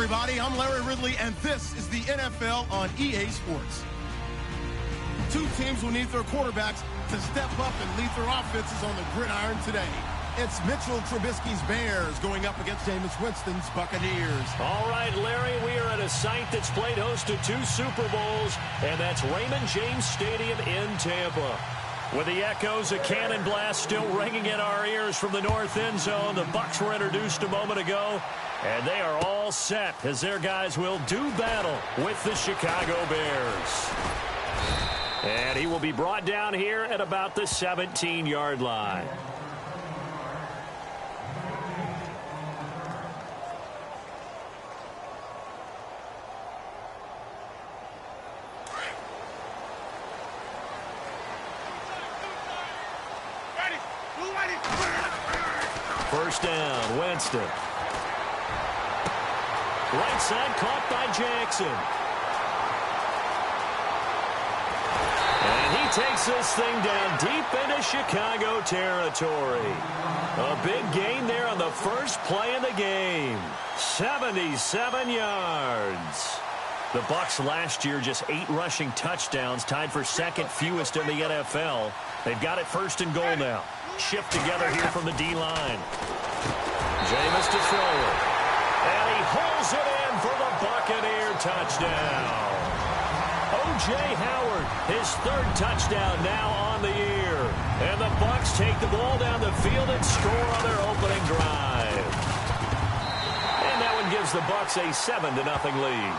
everybody. I'm Larry Ridley, and this is the NFL on EA Sports. Two teams will need their quarterbacks to step up and lead their offenses on the gridiron today. It's Mitchell Trubisky's Bears going up against Jameis Winston's Buccaneers. All right, Larry, we are at a site that's played host to 2 Super Bowls, and that's Raymond James Stadium in Tampa. With the echoes of cannon blast still ringing in our ears from the north end zone, the Bucs were introduced a moment ago, and they are all set as their guys will do battle with the Chicago Bears. And he will be brought down here at about the 17-yard line. First down, Winston. Right side caught by Jackson. And he takes this thing down deep into Chicago territory. A big gain there on the first play of the game. 77 yards. The Bucs last year just 8 rushing touchdowns, tied for second fewest in the NFL. They've got it first and goal now. Shift together here from the D-line. Jameis to throw it. And he holds it in for the Buccaneer touchdown. O.J. Howard, his 3rd touchdown now on the year. And the Bucs take the ball down the field and score on their opening drive. And that one gives the Bucs a 7-0 lead.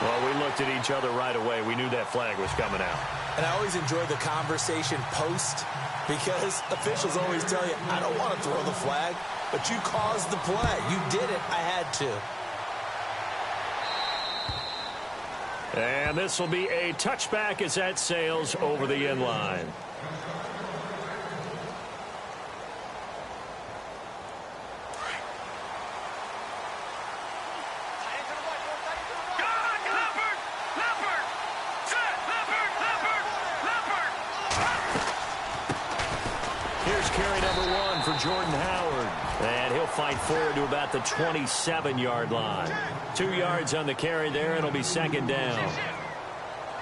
Well, we looked at each other right away. We knew that flag was coming out. And I always enjoy the conversation post because officials always tell you, I don't want to throw the flag, but you caused the play. You did it. I had to. And this will be a touchback as that sails over the end line. Jordan Howard, and he'll fight forward to about the 27-yard line. 2 yards on the carry there, and it'll be second down.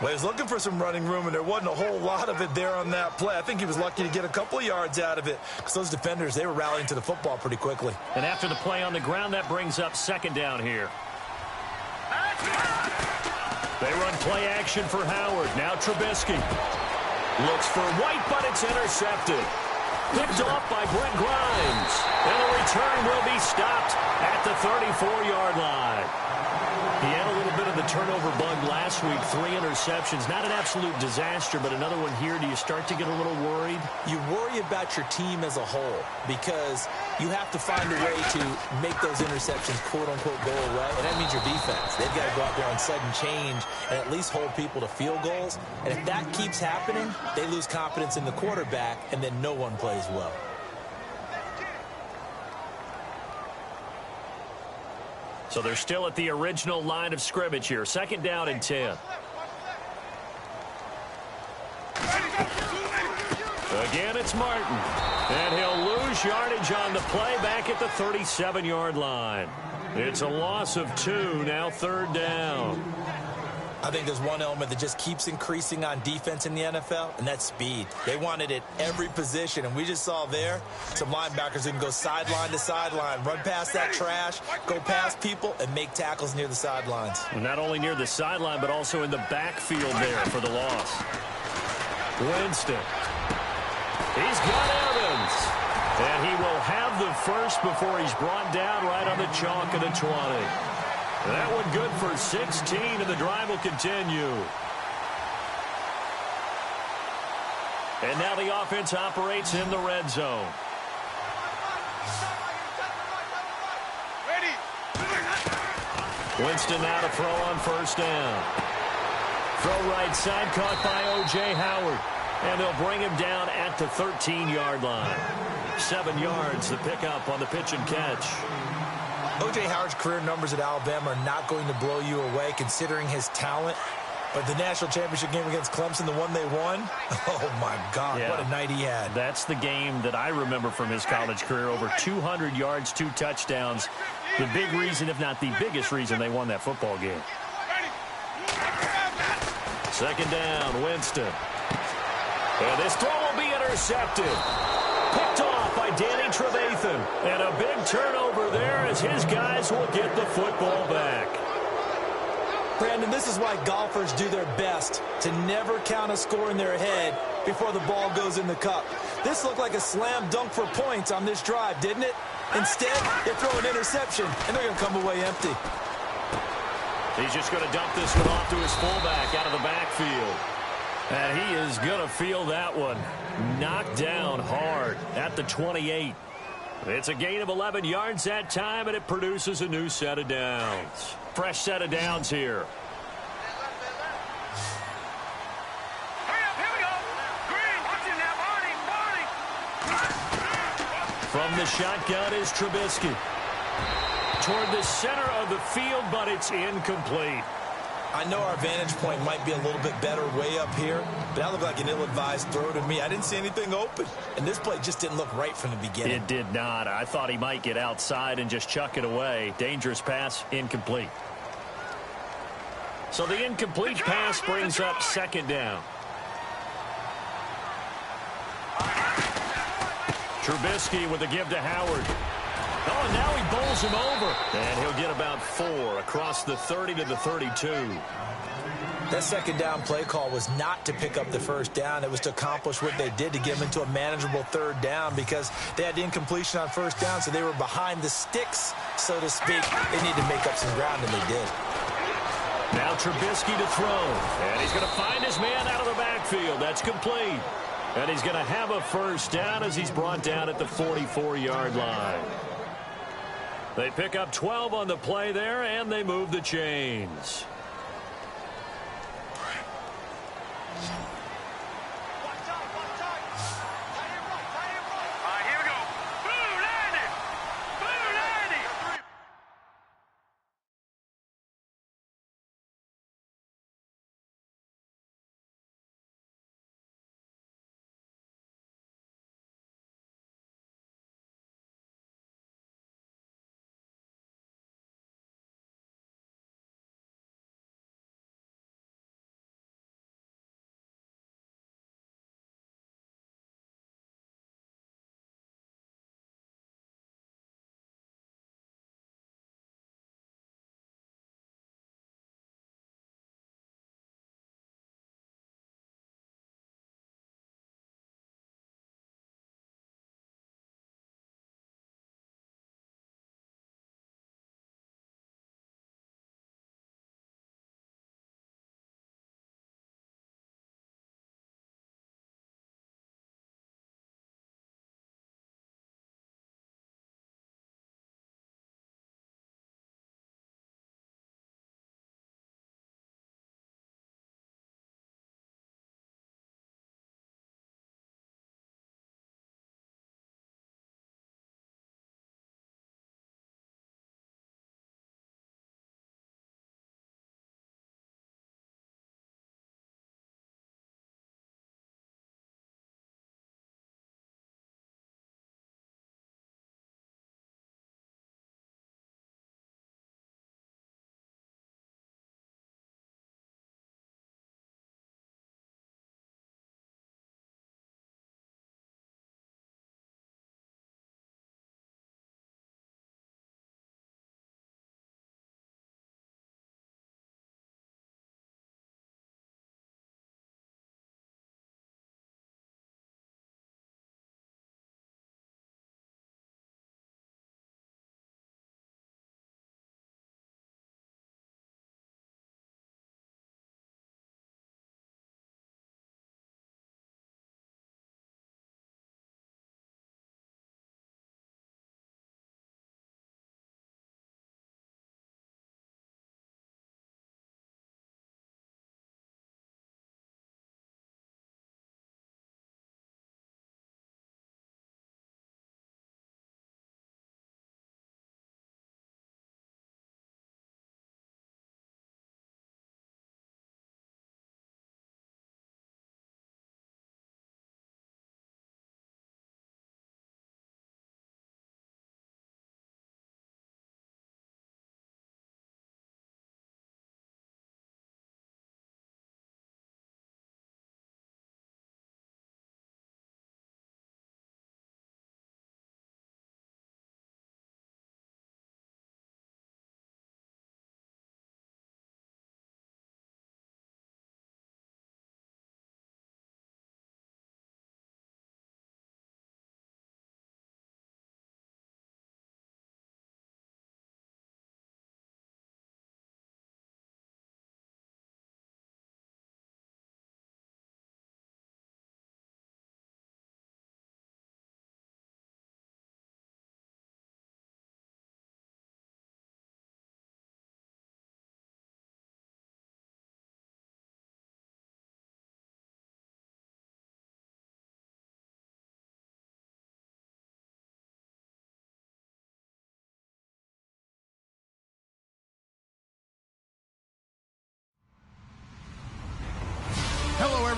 Well, he was looking for some running room, and there wasn't a whole lot of it there on that play. I think he was lucky to get a couple of yards out of it because those defenders, they were rallying to the football pretty quickly. And after the play on the ground, that brings up second down here. They run play action for Howard. Now Trubisky looks for White, but it's intercepted. Picked off by Brent Grimes. And the return will be stopped at the 34-yard line. He had a little bit of the turnover bug last week. 3 interceptions. Not an absolute disaster, but another one here. Do you start to get a little worried? You worry about your team as a whole because you have to find a way to make those interceptions, quote-unquote, go away. And that means your defense. They've got to go out there on sudden change and at least hold people to field goals. And if that keeps happening, they lose confidence in the quarterback, and then no one plays well. So they're still at the original line of scrimmage here. Second down and 10. Again, it's Martin. And he'll lose yardage on the play back at the 37-yard line. It's a loss of 2, now third down. I think there's one element that just keeps increasing on defense in the NFL, and that's speed. They want it at every position, and we just saw there some linebackers who can go sideline to sideline, run past that trash, go past people, and make tackles near the sidelines. Not only near the sideline, but also in the backfield there for the loss. Winston. He's got Evans. And he will have the first before he's brought down right on the chalk of the 20. That one good for 16, and the drive will continue. And now the offense operates in the red zone. Winston now to throw on first down. Throw right side, caught by O.J. Howard. And they'll bring him down at the 13-yard line. 7 yards, the pickup on the pitch and catch. O.J. Howard's career numbers at Alabama are not going to blow you away considering his talent. But the national championship game against Clemson, the one they won, oh, my God, yeah, what a night he had. That's the game that I remember from his college career. Over 200 yards, 2 touchdowns. The big reason, if not the biggest reason, they won that football game. Second down, Winston. And this throw will be intercepted. Picked off by Danny Trevathan. And a big turnover there as his guys will get the football back. Brandon, this is why golfers do their best to never count a score in their head before the ball goes in the cup. This looked like a slam dunk for points on this drive, didn't it? Instead, they throw an interception, and they're going to come away empty. He's just going to dump this one off to his fullback out of the backfield. And he is going to feel that one. Knocked down hard at the 28. It's a gain of 11 yards that time, and it produces a new set of downs. Fresh set of downs here. From the shotgun is Trubisky. Toward the center of the field, but it's incomplete. I know our vantage point might be a little bit better way up here, but that looked like an ill-advised throw to me. I didn't see anything open, and this play just didn't look right from the beginning. It did not. I thought he might get outside and just chuck it away. Dangerous pass, incomplete. So the incomplete pass brings up second down. Trubisky with a give to Howard. Oh, and now he bowls him over. And he'll get about 4 across the 30 to the 32. That second down play call was not to pick up the first down. It was to accomplish what they did to get them into a manageable third down because they had the incompletion on first down, so they were behind the sticks, so to speak. They need to make up some ground, and they did. Now Trubisky to throw. And he's going to find his man out of the backfield. That's complete. And he's going to have a first down as he's brought down at the 44-yard line. They pick up 12 on the play there, and they move the chains.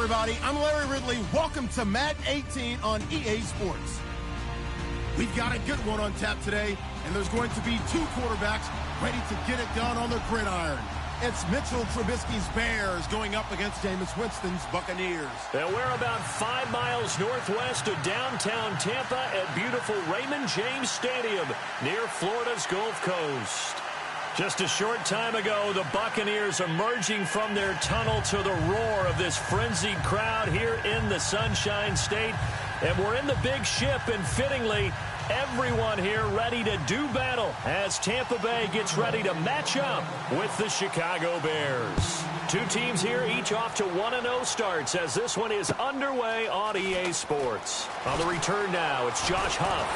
everybody. I'm Larry Ridley. Welcome to Madden 18 on EA Sports. We've got a good one on tap today, and there's going to be two quarterbacks ready to get it done on the gridiron. It's Mitchell Trubisky's Bears going up against Jameis Winston's Buccaneers. And we're about 5 miles northwest of downtown Tampa at beautiful Raymond James Stadium near Florida's Gulf Coast. Just a short time ago, the Buccaneers emerging from their tunnel to the roar of this frenzied crowd here in the Sunshine State. And we're in the big ship, and fittingly, everyone here ready to do battle as Tampa Bay gets ready to match up with the Chicago Bears. Two teams here, each off to 1-0 starts as this one is underway on EA Sports. On the return now, it's Josh Huff.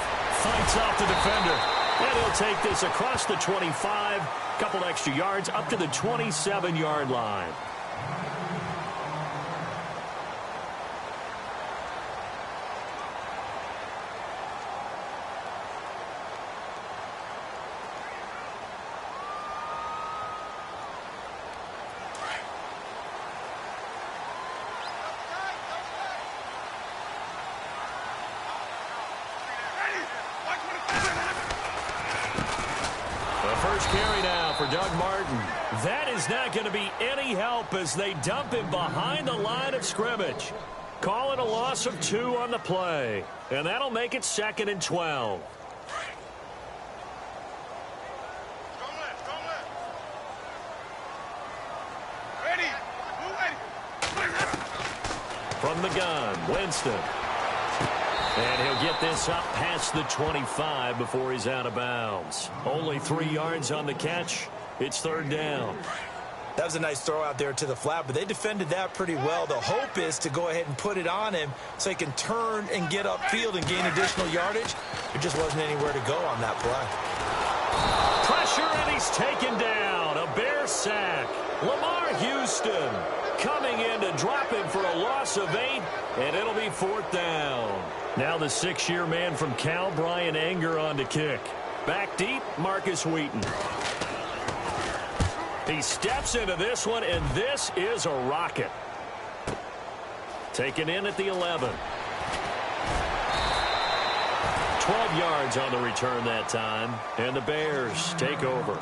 Fights off the defender. And he'll take this across the 25, couple extra yards up to the 27-yard line. Carry now for Doug Martin. That is not going to be any help as they dump him behind the line of scrimmage. Call it a loss of 2 on the play. And that'll make it 2nd and 12. From the gun, Winston. And he'll get this up past the 25 before he's out of bounds. Only 3 yards on the catch. It's 3rd down. That was a nice throw out there to the flat, but they defended that pretty well. The hope is to go ahead and put it on him so he can turn and get upfield and gain additional yardage. There just wasn't anywhere to go on that play. Pressure, and he's taken down. A Bear sack. Lamar Houston coming in to drop him for a loss of 8, and it'll be 4th down. Now the 6-year man from Cal, Brian Anger, on to kick. Back deep, Marcus Wheaton. He steps into this one, and this is a rocket. Taken in at the 11. 12 yards on the return that time, and the Bears take over.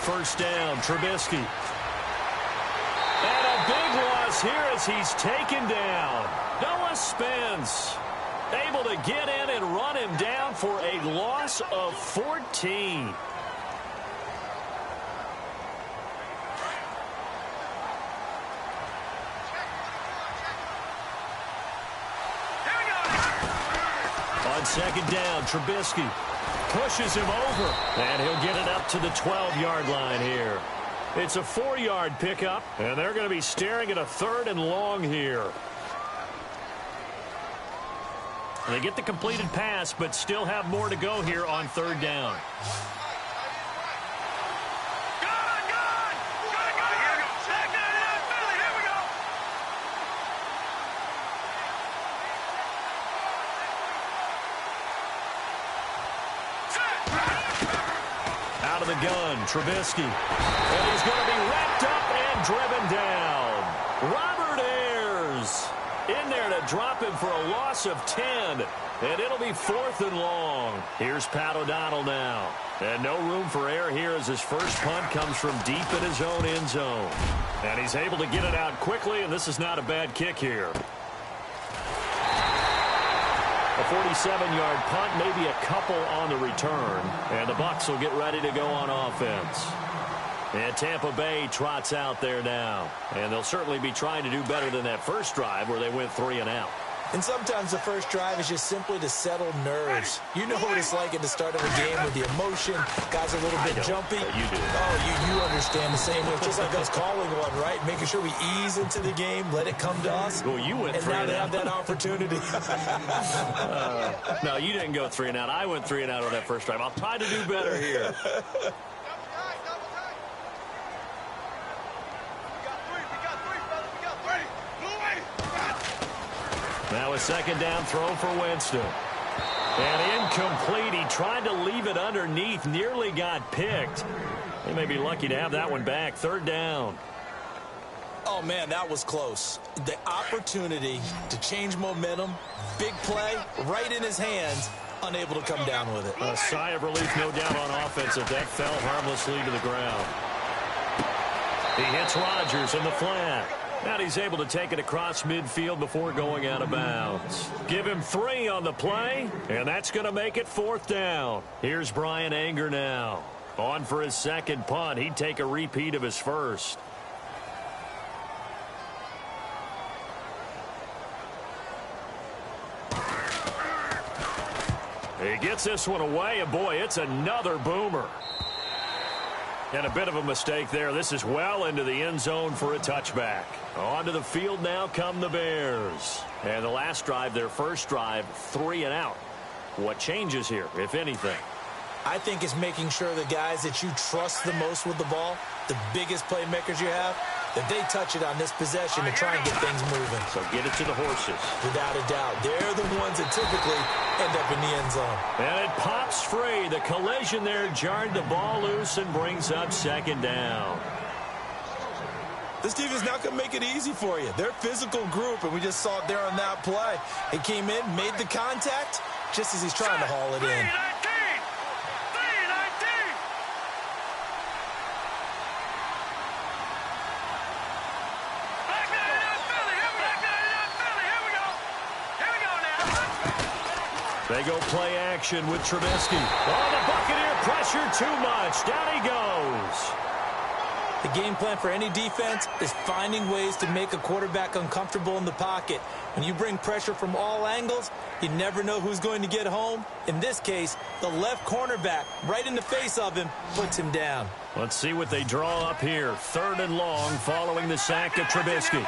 First down, Trubisky. And a big loss here as he's taken down. Noah Spence able to get in and run him down for a loss of 14. On 2nd down, Trubisky pushes him over, and he'll get it up to the 12-yard line here. It's a 4-yard pickup, and they're going to be staring at a 3rd and long here. They get the completed pass, but still have more to go here on 3rd down. Out of the gun, Trubisky. And he's going to be wrapped up and driven down. Robert Ayers in there to drop him for a loss of 10. And it'll be 4th and long. Here's Pat O'Donnell now. And no room for error here as his first punt comes from deep in his own end zone. And he's able to get it out quickly, and this is not a bad kick here. A 47-yard punt, maybe a couple on the return. And the Bucs will get ready to go on offense. And Tampa Bay trots out there now. And they'll certainly be trying to do better than that first drive where they went 3 and out. And sometimes the first drive is just simply to settle nerves. You know what it's like at the start of a game with the emotion. Guys are a little bit jumpy. You do. Oh, you understand the same way. It's just like us calling one, right? Making sure we ease into the game, let it come to us. Well, you went 3 and out. And now they have that opportunity. No, you didn't go 3 and out. I went 3 and out on that first drive. I'll try to do better here. Now a second down throw for Winston. And incomplete. He tried to leave it underneath. Nearly got picked. They may be lucky to have that one back. Third down. Oh, man, that was close. The opportunity to change momentum, big play, right in his hands, unable to come down with it. A sigh of relief, no doubt, on offense. That fell harmlessly to the ground. He hits Rodgers in the flat. And he's able to take it across midfield before going out of bounds. Give him 3 on the play, and that's going to make it 4th down. Here's Bryan Anger now. On for his second punt. He'd take a repeat of his first. He gets this one away, and boy, it's another boomer. And a bit of a mistake there. This is well into the end zone for a touchback. Onto the field now come the Bears. And the last drive, their first drive, 3 and out. What changes here, if anything? I think it's making sure the guys that you trust the most with the ball, the biggest playmakers you have, that they touch it on this possession to try and get things moving. So get it to the horses. Without a doubt. They're the ones that typically end up in the end zone. And it pops free. The collision there jarred the ball loose and brings up second down. This team is not going to make it easy for you. They're a physical group, and we just saw it there on that play. He came in, made the contact, just as he's trying to haul it in. They go play action with Trubisky. Oh, the Buccaneer pressure too much. Down he goes. The game plan for any defense is finding ways to make a quarterback uncomfortable in the pocket. When you bring pressure from all angles, you never know who's going to get home. In this case, the left cornerback, right in the face of him, puts him down. Let's see what they draw up here. 3rd and long following the sack of Trubisky.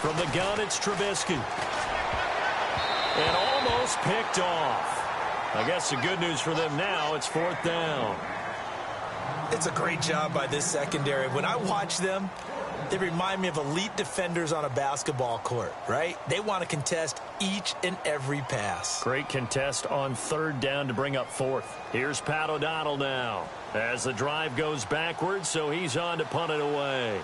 From the gun, it's Trubisky. And almost picked off. I guess the good news for them now, it's 4th down. It's a great job by this secondary. When I watch them, they remind me of elite defenders on a basketball court, right? They want to contest each and every pass. Great contest on 3rd down to bring up 4th. Here's Pat O'Donnell now. As the drive goes backwards, so he's on to punt it away.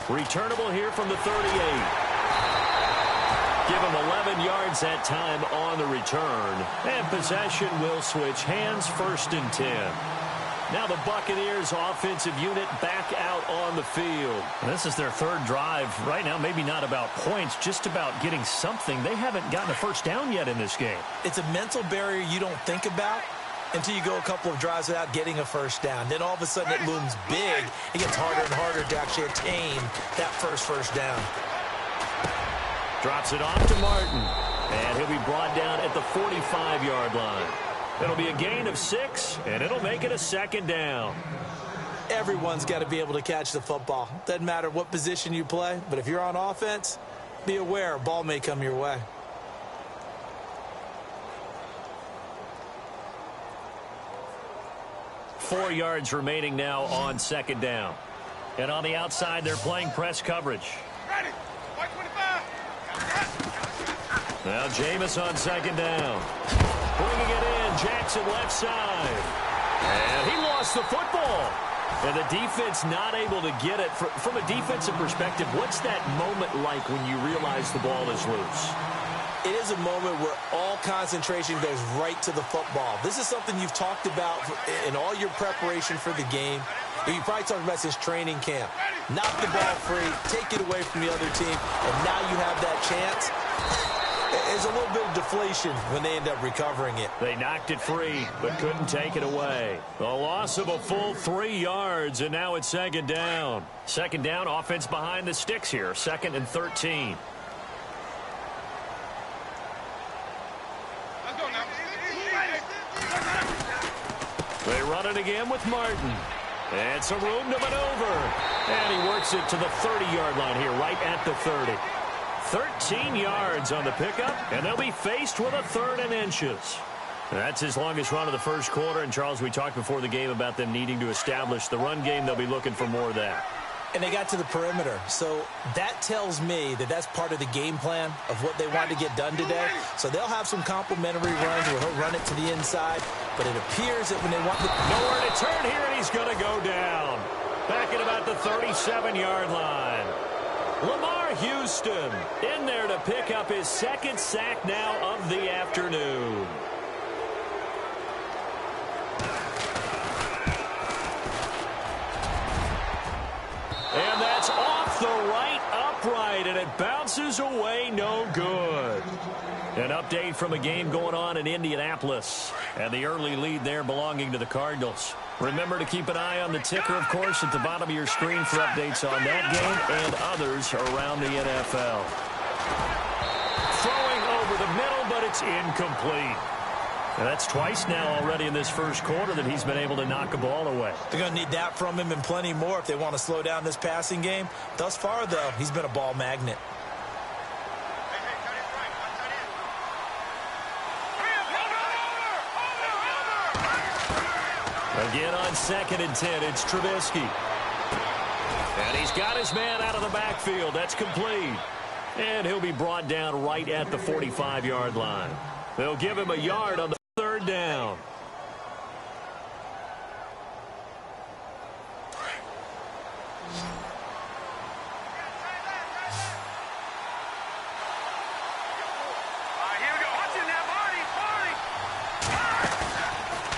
Returnable here from the 38. Give him 11 yards that time on the return. And possession will switch hands, 1st and 10. Now the Buccaneers offensive unit back out on the field. This is their 3rd drive. Right now, maybe not about points, just about getting something. They haven't gotten a first down yet in this game. It's a mental barrier you don't think about until you go a couple of drives without getting a first down. Then all of a sudden it looms big. It gets harder and harder to actually attain that first down. Drops it off to Martin. And he'll be brought down at the 45-yard line. It'll be a gain of 6, and it'll make it a 2nd down. Everyone's got to be able to catch the football. Doesn't matter what position you play, but if you're on offense, be aware a ball may come your way. Four yards remaining now on 2nd down. And on the outside, they're playing press coverage. Ready. 25. Now Jameis on 2nd down. Bringing it in, Jackson left side. And he lost the football. And the defense not able to get it. From a defensive perspective, what's that moment like when you realize the ball is loose? It is a moment where all concentration goes right to the football. This is something you've talked about in all your preparation for the game. You probably talked about since training camp. Knock the ball free, take it away from the other team, and now you have that chance. There's a little bit of deflation when they end up recovering it. They knocked it free, but couldn't take it away. A loss of a full 3 yards, and now it's 2nd down. 2nd down, offense behind the sticks here. 2nd and 13. They run it again with Martin. And some room to maneuver. And he works it to the 30-yard line here, right at the 30. 13 yards on the pickup, and they'll be faced with a 3rd and inches. That's his longest run of the first quarter. And, Charles, we talked before the game about them needing to establish the run game. They'll be looking for more of that. And they got to the perimeter. So that tells me that that's part of the game plan of what they want to get done today. So they'll have some complimentary runs where he'll run it to the inside. But it appears that when they want nowhere to turn here, and he's going to go down. Back at about the 37-yard line. Lamar Houston in there to pick up his 2nd sack now of the afternoon. And that's off the right upright, and it bounces away no good. An update from a game going on in Indianapolis, and the early lead there belonging to the Cardinals. Remember to keep an eye on the ticker, of course, at the bottom of your screen for updates on that game and others around the NFL. Throwing over the middle, but it's incomplete. And that's twice now already in this first quarter that he's been able to knock a ball away. They're going to need that from him and plenty more if they want to slow down this passing game. Thus far, though, he's been a ball magnet. Again on 2nd and 10, it's Trubisky. And he's got his man out of the backfield. That's complete. And he'll be brought down right at the 45-yard line. They'll give him a yard on the 3rd down.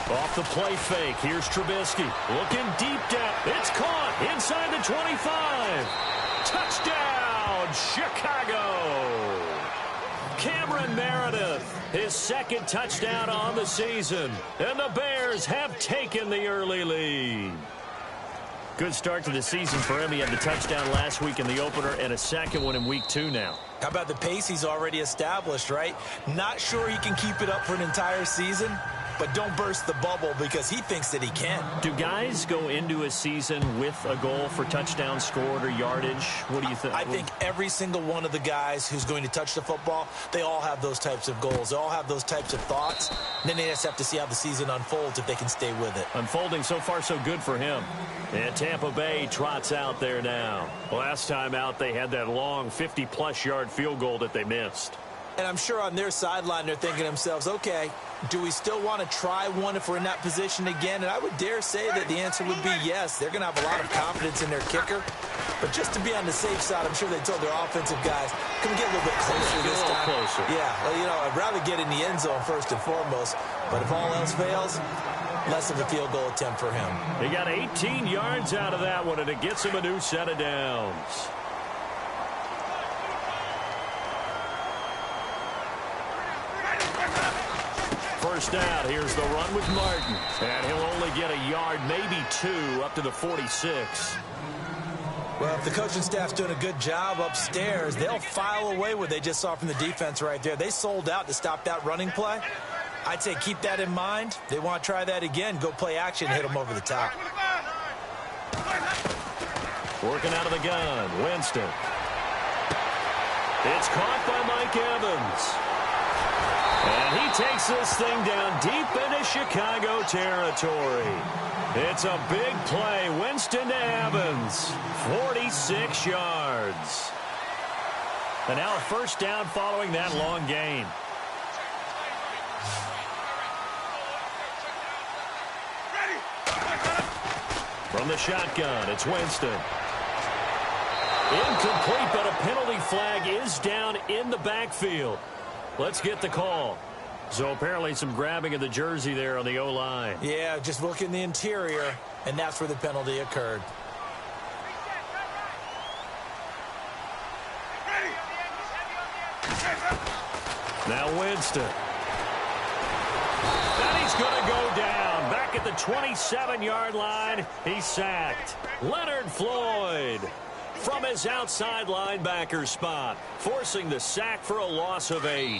Off the play fake, here's Trubisky. Looking deep down. It's caught inside the 25. Touchdown, Chicago. Cameron Meredith, his 2nd touchdown on the season. And the Bears have taken the early lead. Good start to the season for him. He had the touchdown last week in the opener and a 2nd one in week 2 now. How about the pace he's already established, right? Not sure he can keep it up for an entire season, but don't burst the bubble because he thinks that he can. Do guys go into a season with a goal for touchdown scored or yardage? What do you think? I think every single one of the guys who's going to touch the football, they all have those types of goals. They all have those types of thoughts. And then they just have to see how the season unfolds if they can stay with it. Unfolding so far so good for him. And Tampa Bay trots out there now. Last time out, they had that long 50-plus yard field goal that they missed. And I'm sure on their sideline they're thinking to themselves, okay, do we still want to try one if we're in that position again? And I would dare say that the answer would be yes. They're going to have a lot of confidence in their kicker. But just to be on the safe side, I'm sure they told their offensive guys, can we get a little bit closer this time? Closer. Yeah, well, you know, I'd rather get in the end zone first and foremost. But if all else fails, less of a field goal attempt for him. He got 18 yards out of that one, and it gets him a new set of downs. First down, here's the run with Martin. And he'll only get a yard, maybe 2, up to the 46. Well, if the coaching staff's doing a good job upstairs, they'll file away what they just saw from the defense right there. They sold out to stop that running play. I'd say keep that in mind. They want to try that again. Go play action, hit them over the top. Working out of the gun, Winston. It's caught by Mike Evans. And he takes this thing down deep into Chicago territory. It's a big play. Winston to Evans. 46 yards. And now a first down following that long gain. From the shotgun, it's Winston. Incomplete, but a penalty flag is down in the backfield. Let's get the call. So apparently some grabbing of the jersey there on the O-line. Yeah, just look in the interior, and that's where the penalty occurred. Now Winston. And he's going to go down. Back at the 27-yard line, he's sacked. Leonard Floyd from his outside linebacker spot, forcing the sack for a loss of 8.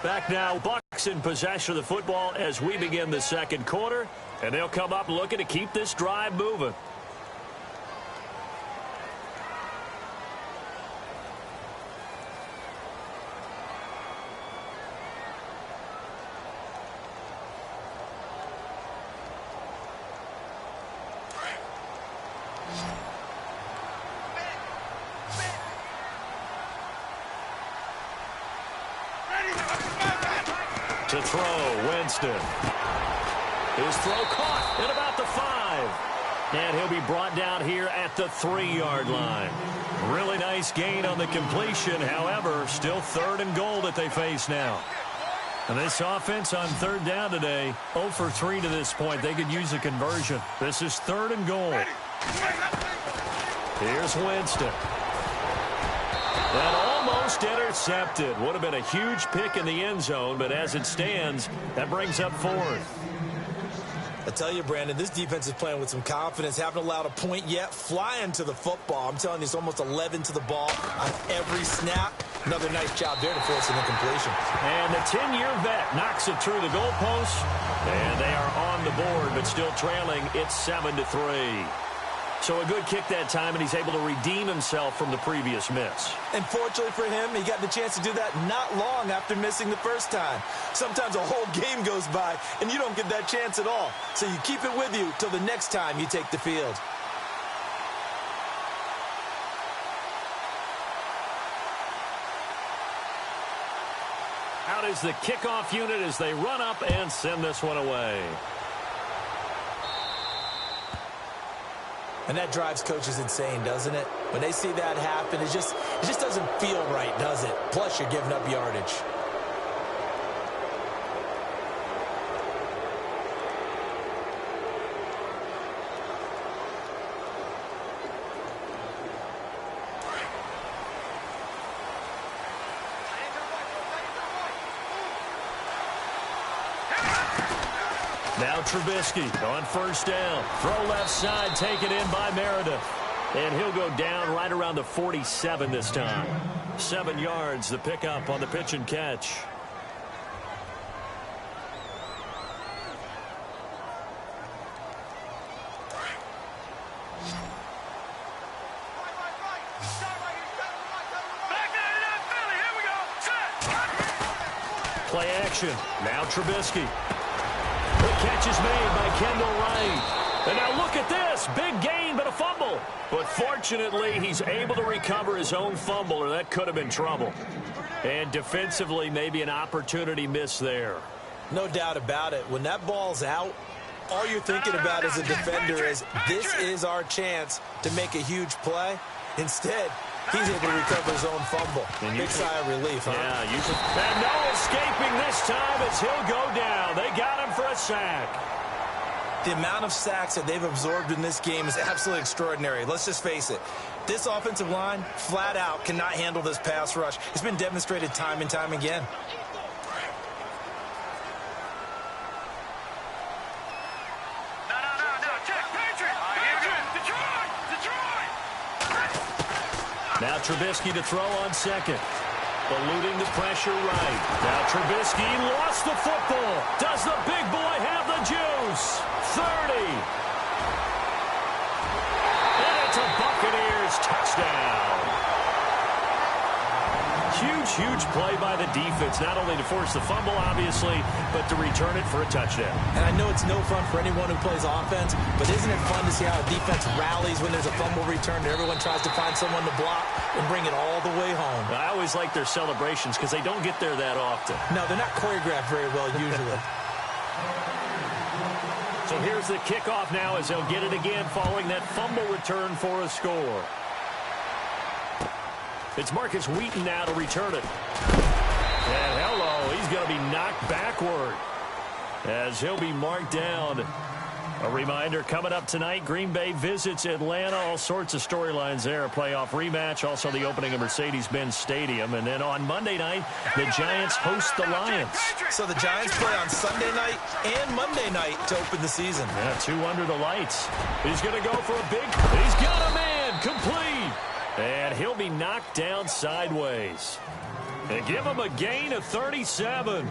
Back now, Bucs in possession of the football as we begin the second quarter, and they'll come up looking to keep this drive moving. To throw, Winston. His throw caught at about the 5. And he'll be brought down here at the 3-yard line. Really nice gain on the completion. However, still 3rd and goal that they face now. And this offense on 3rd down today, 0 for 3 to this point. They could use a conversion. This is 3rd and goal. Here's Winston. That almost intercepted. Would have been a huge pick in the end zone, but as it stands, that brings up 4th. I tell you, Brandon, this defense is playing with some confidence. Haven't allowed a point yet. Flying to the football. I'm telling you, it's almost 11 to the ball on every snap. Another nice job there to force an incompletion. And the 10-year vet knocks it through the goalpost. And they are on the board, but still trailing. It's 7-3. So a good kick that time, and he's able to redeem himself from the previous miss. And fortunately for him, he got the chance to do that not long after missing the first time. Sometimes a whole game goes by, and you don't get that chance at all. So you keep it with you till the next time you take the field. Out is the kickoff unit as they run up and send this one away. And that drives coaches insane, doesn't it? When they see that happen, it just doesn't feel right, does it? Plus, you're giving up yardage. Now Trubisky on 1st down. Throw left side, taken in by Meredith. And he'll go down right around the 47 this time. 7 yards, the pickup on the pitch and catch. Play action. Now Trubisky. The catch is made by Kendall Wright. And now look at this. Big gain, but a fumble. But fortunately, he's able to recover his own fumble, or that could have been trouble. And defensively, maybe an opportunity miss there. No doubt about it. When that ball's out, all you're thinking about as a defender is, this is our chance to make a huge play. Instead, he's able to recover his own fumble. Big sigh of relief, huh? Yeah, and no escaping this time as he'll go down. They got him for a sack. The amount of sacks that they've absorbed in this game is absolutely extraordinary. Let's just face it. This offensive line, flat out, cannot handle this pass rush. It's been demonstrated time and time again. Now Trubisky to throw on 2nd. Eluding the pressure right. Now Trubisky lost the football. Does the big boy have the juice? 30. And it's a Buccaneers touchdown. Huge play by the defense, not only to force the fumble, obviously, but to return it for a touchdown. And I know it's no fun for anyone who plays offense, but isn't it fun to see how a defense rallies when there's a fumble return and everyone tries to find someone to block and bring it all the way home? I always like their celebrations because they don't get there that often. No, they're not choreographed very well usually. So here's the kickoff now as they'll get it again following that fumble return for a score. It's Marcus Wheaton now to return it. And hello, he's going to be knocked backward as he'll be marked down. A reminder, coming up tonight, Green Bay visits Atlanta. All sorts of storylines there. A playoff rematch, also the opening of Mercedes-Benz Stadium. And then on Monday night, the Giants host the Lions. So the Giants play on Sunday night and Monday night to open the season. Yeah, 2 under the lights. He's going to go for a big... He's got a man complete. And he'll be knocked down sideways. And give him a gain of 37.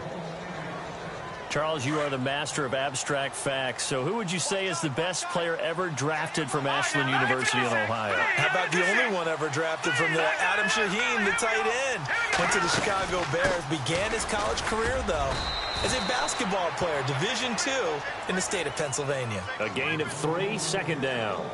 Charles, you are the master of abstract facts. So who would you say is the best player ever drafted from Ashland University in Ohio? How about the only one ever drafted from there? Adam Shaheen, the tight end. Went to the Chicago Bears. Began his college career, though, as a basketball player, Division II in the state of Pennsylvania. A gain of 3, 2nd down.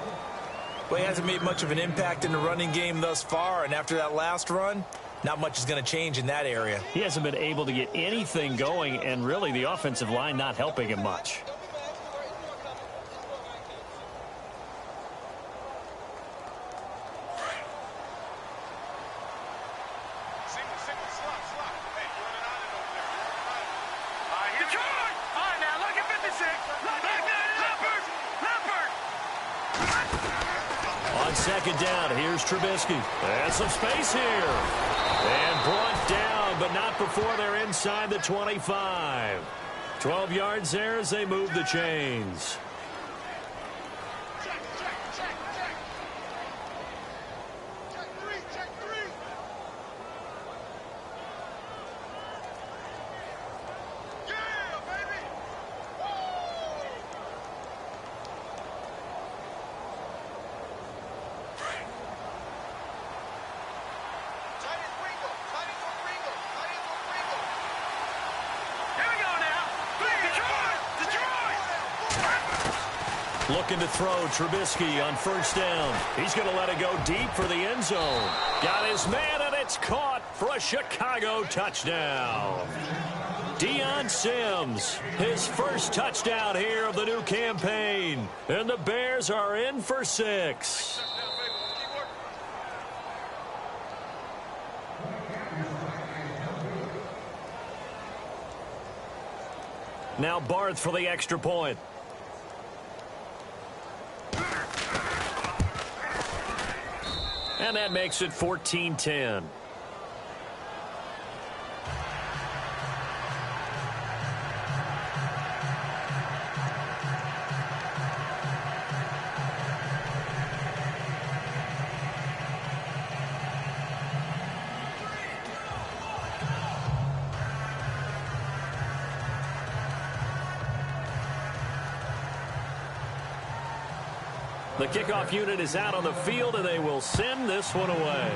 Well, he hasn't made much of an impact in the running game thus far, and after that last run, not much is going to change in that area. He hasn't been able to get anything going, and really the offensive line not helping him much. On second down, here's Trubisky. And some space here. And brought down, but not before they're inside the 25. 12 yards there as they move the chains. Looking to throw Trubisky on first down. He's going to let it go deep for the end zone. Got his man, and it's caught for a Chicago touchdown. Deion Sims, his first touchdown here of the new campaign. And the Bears are in for 6. Now Barth for the extra point. And that makes it 14-10. The kickoff unit is out on the field, and they will send this one away.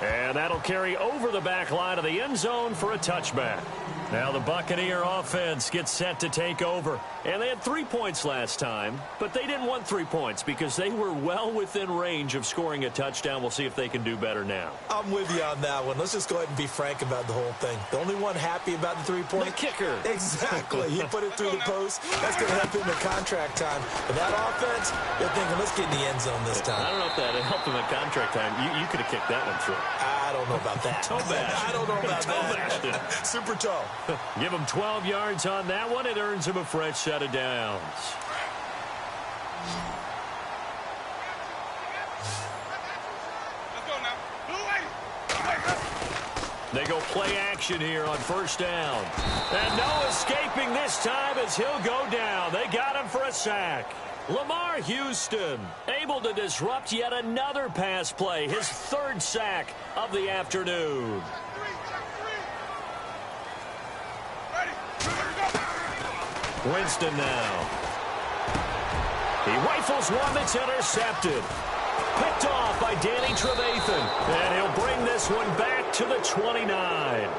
And that'll carry over the back line of the end zone for a touchback. Now the Buccaneer offense gets set to take over. And they had 3 points last time, but they didn't want 3 points because they were well within range of scoring a touchdown. We'll see if they can do better now. I'm with you on that one. Let's just go ahead and be frank about the whole thing. The only one happy about the 3-point? The kicker. Exactly. He put it through the post. That's going to help him in contract time. But that offense, they're thinking, let's get in the end zone this time. I don't know if that helped him in contract time. You could have kicked that one through. I don't know about that. Toe bash. I don't know about that. Super toe. Give him 12 yards on that one. It earns him a fresh set of downs. They go play action here on first down. And no escaping this time as he'll go down. They got him for a sack. Lamar Houston able to disrupt yet another pass play. His 3rd sack of the afternoon. Winston now. He rifles one that's intercepted. Picked off by Danny Trevathan. And he'll bring this one back to the 29.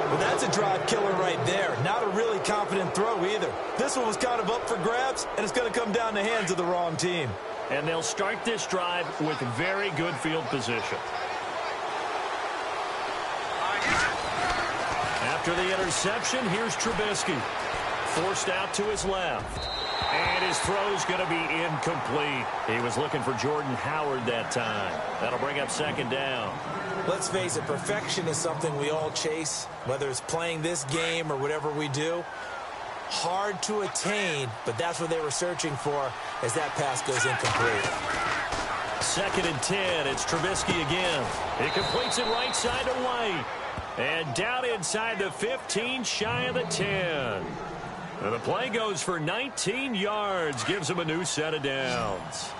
Well, that's a drive killer right there. Not a really confident throw either. This one was kind of up for grabs, and it's going to come down the hands of the wrong team. And they'll start this drive with very good field position. After the interception, here's Trubisky. Forced out to his left. And his throw's going to be incomplete. He was looking for Jordan Howard that time. That'll bring up second down. Let's face it, perfection is something we all chase, whether it's playing this game or whatever we do. Hard to attain, but that's what they were searching for as that pass goes incomplete. 2nd and 10. It's Trubisky again. He completes it right side to White. And down inside the 15, shy of the 10. And the play goes for 19 yards, gives him a new set of downs.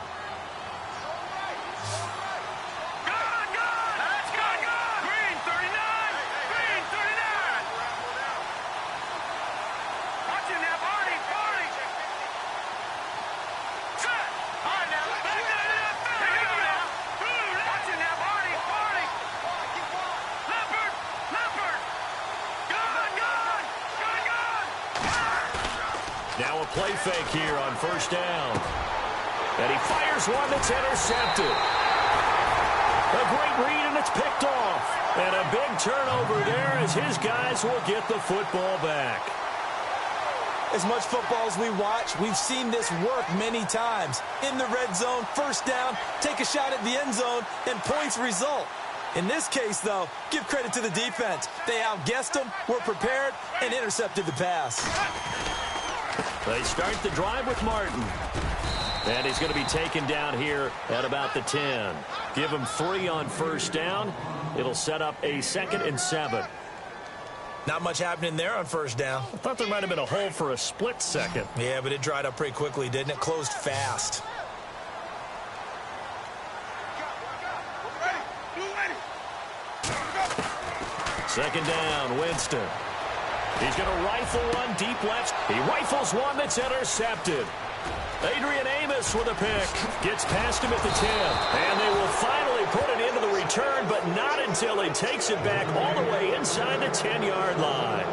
Now a play fake here on first down. And he fires one that's intercepted. A great read, and it's picked off. And a big turnover there as his guys will get the football back. As much football as we watch, we've seen this work many times. In the red zone, first down, take a shot at the end zone, and points result. In this case, though, give credit to the defense. They outguessed them, were prepared, and intercepted the pass. They start the drive with Martin. And he's going to be taken down here at about the 10. Give him 3 on first down. It'll set up a 2nd and 7. Not much happening there on first down. I thought there might have been a hole for a split second. Yeah, but it dried up pretty quickly, didn't it? Closed fast. Second down, Winston. He's going to rifle one deep left. He rifles one that's intercepted. Adrian Amos with a pick. Gets past him at the 10. And they will finally put it into the return, but not until he takes it back all the way inside the 10-yard line.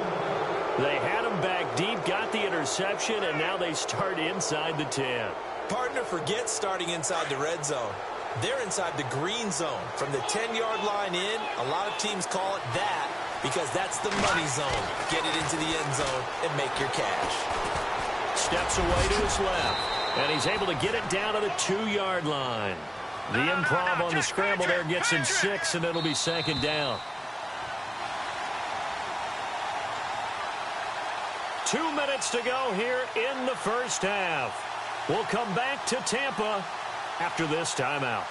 They had him back deep, got the interception, and now they start inside the 10. Partner, forget starting inside the red zone. They're inside the green zone. From the 10-yard line in, a lot of teams call it that because that's the money zone. Get it into the end zone and make your cash. Steps away to his left, and he's able to get it down to the 2-yard line. The improv on the scramble there gets him 6, and it'll be 2nd down. 2 minutes to go here in the first half. We'll come back to Tampa after this timeout.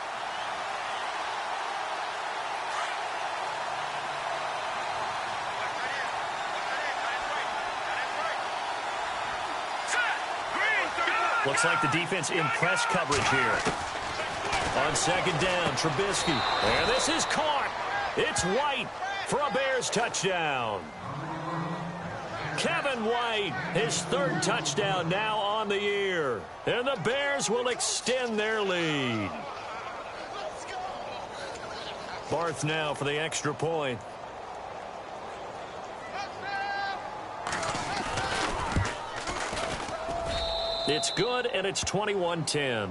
Looks like the defense in press coverage here. On 2nd down, Trubisky. And this is caught. It's White for a Bears touchdown. Kevin White, his 3rd touchdown now on the year. And the Bears will extend their lead. Barth now for the extra point. It's good, and it's 21-10.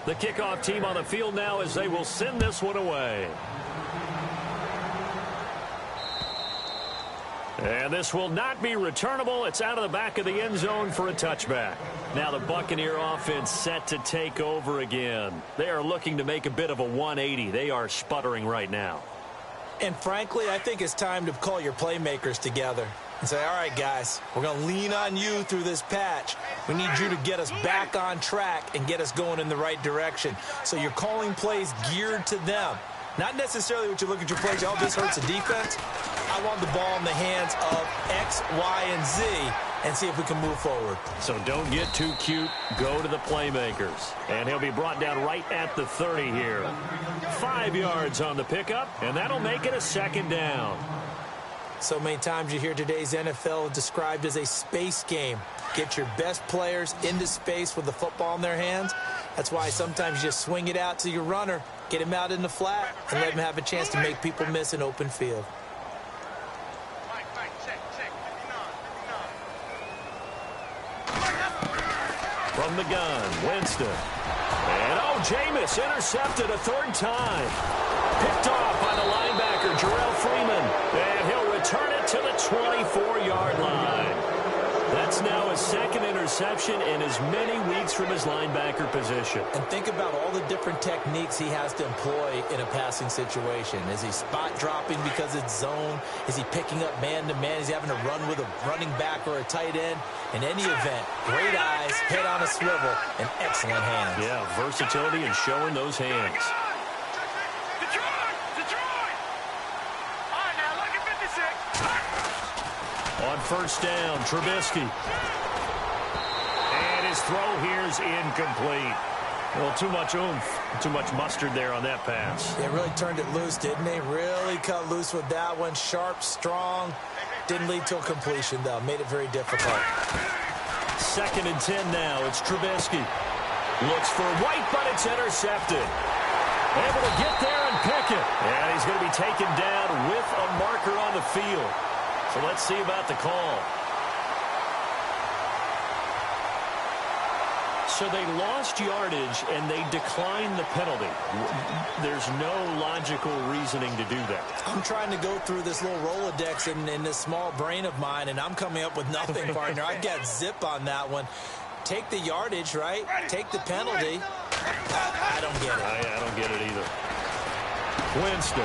The kickoff team on the field now as they will send this one away. And this will not be returnable. It's out of the back of the end zone for a touchback. Now the Buccaneer offense set to take over again. They are looking to make a bit of a 180. They are sputtering right now. And frankly, I think it's time to call your playmakers together and say, all right, guys, we're going to lean on you through this patch. We need you to get us back on track and get us going in the right direction. So you're calling plays geared to them. Not necessarily what you look at your plays, oh, this hurts the defense. I want the ball in the hands of X, Y, and Z and see if we can move forward. So don't get too cute. Go to the playmakers. And he'll be brought down right at the 30 here. 5 yards on the pickup, and that'll make it a 2nd down. So many times you hear today's NFL described as a space game. Get your best players into space with the football in their hands. That's why sometimes you just swing it out to your runner, get him out in the flat, and let him have a chance to make people miss an open field. From the gun, Winston. And, oh, Jameis intercepted a 3rd time. Picked off by the linebacker, Jarrell Freeman. And he'll return it to the 24-yard line. That's now his 2nd interception in as many weeks from his linebacker position. And think about all the different techniques he has to employ in a passing situation. Is he spot dropping because it's zone? Is he picking up man-to-man? Is he having to run with a running back or a tight end? In any event, great eyes, head on a swivel, and excellent hands. Yeah, versatility and showing those hands. On first down, Trubisky. And his throw here is incomplete. Well, too much oomph, too much mustard there on that pass. They really turned it loose, didn't they? Really cut loose with that one. Sharp, strong. Didn't lead to a completion, though. Made it very difficult. 2nd and 10 now. It's Trubisky. Looks for White, but it's intercepted. Able to get there and pick it. And he's going to be taken down with a marker on the field. So let's see about the call. So they lost yardage, and they declined the penalty. There's no logical reasoning to do that. I'm trying to go through this little Rolodex in this small brain of mine, and I'm coming up with nothing, partner. I got zip on that one. Take the yardage, right? Take the penalty. I don't get it. I don't get it either. Winston.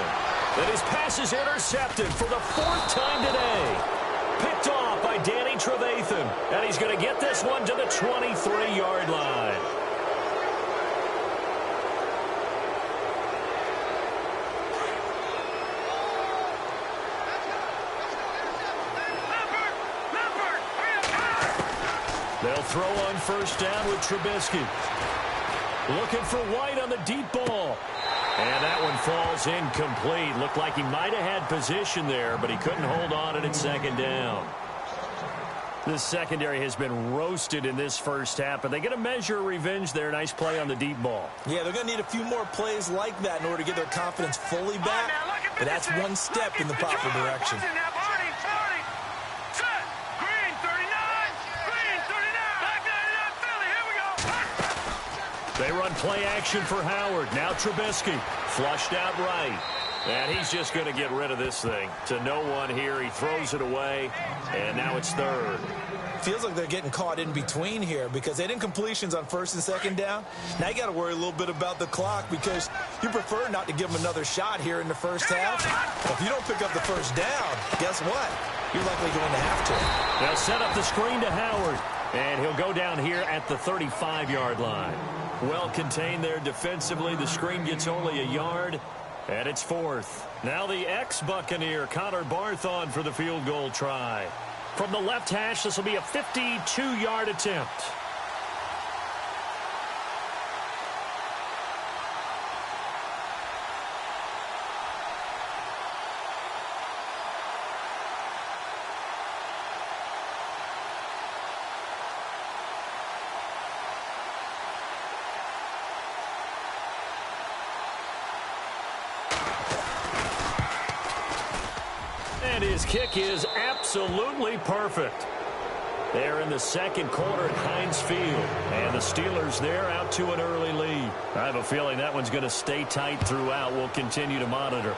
And his pass is intercepted for the 4th time today. Picked off by Danny Trevathan. And he's going to get this one to the 23-yard line. They'll throw on 1st down with Trubisky. Looking for White on the deep ball. And that one falls incomplete. Looked like he might have had position there, but he couldn't hold on it at 2nd down. This secondary has been roasted in this first half, but they get a measure of revenge there. Nice play on the deep ball. Yeah, they're going to need a few more plays like that in order to get their confidence fully back. But that's one step in the proper direction. They run play action for Howard. Now Trubisky flushed out right. And he's just going to get rid of this thing. To no one here. He throws it away. And now it's 3rd. Feels like they're getting caught in between here because they didn't completions on 1st and 2nd down. Now you got to worry a little bit about the clock because you prefer not to give them another shot here in the first half. If you don't pick up the 1st down, guess what? You're likely going to have to. They'll set up the screen to Howard. And he'll go down here at the 35-yard line. Well contained there defensively. The screen gets only a yard, and it's 4th. Now the ex-Buccaneer, Connor Barthon, for the field goal try. From the left hash, this will be a 52-yard attempt. And his kick is absolutely perfect. They're in the 2nd quarter at Heinz Field. And the Steelers there out to an early lead. I have a feeling that one's going to stay tight throughout. We'll continue to monitor.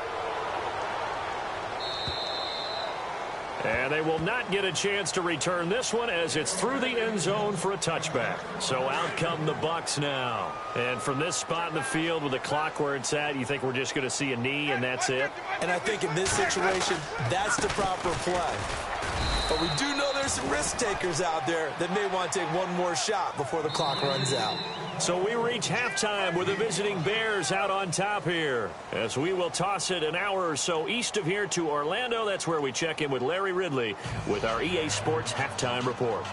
And they will not get a chance to return this one as it's through the end zone for a touchback. So out come the Bucs now. And from this spot in the field with the clock where it's at, you think we're just going to see a knee and that's it? And I think in this situation, that's the proper play. But we do know there's some risk takers out there that may want to take one more shot before the clock runs out. So we reach halftime with the visiting Bears out on top here. As we will toss it an hour or so east of here to Orlando. That's where we check in with Larry Ridley with our EA Sports Halftime Report.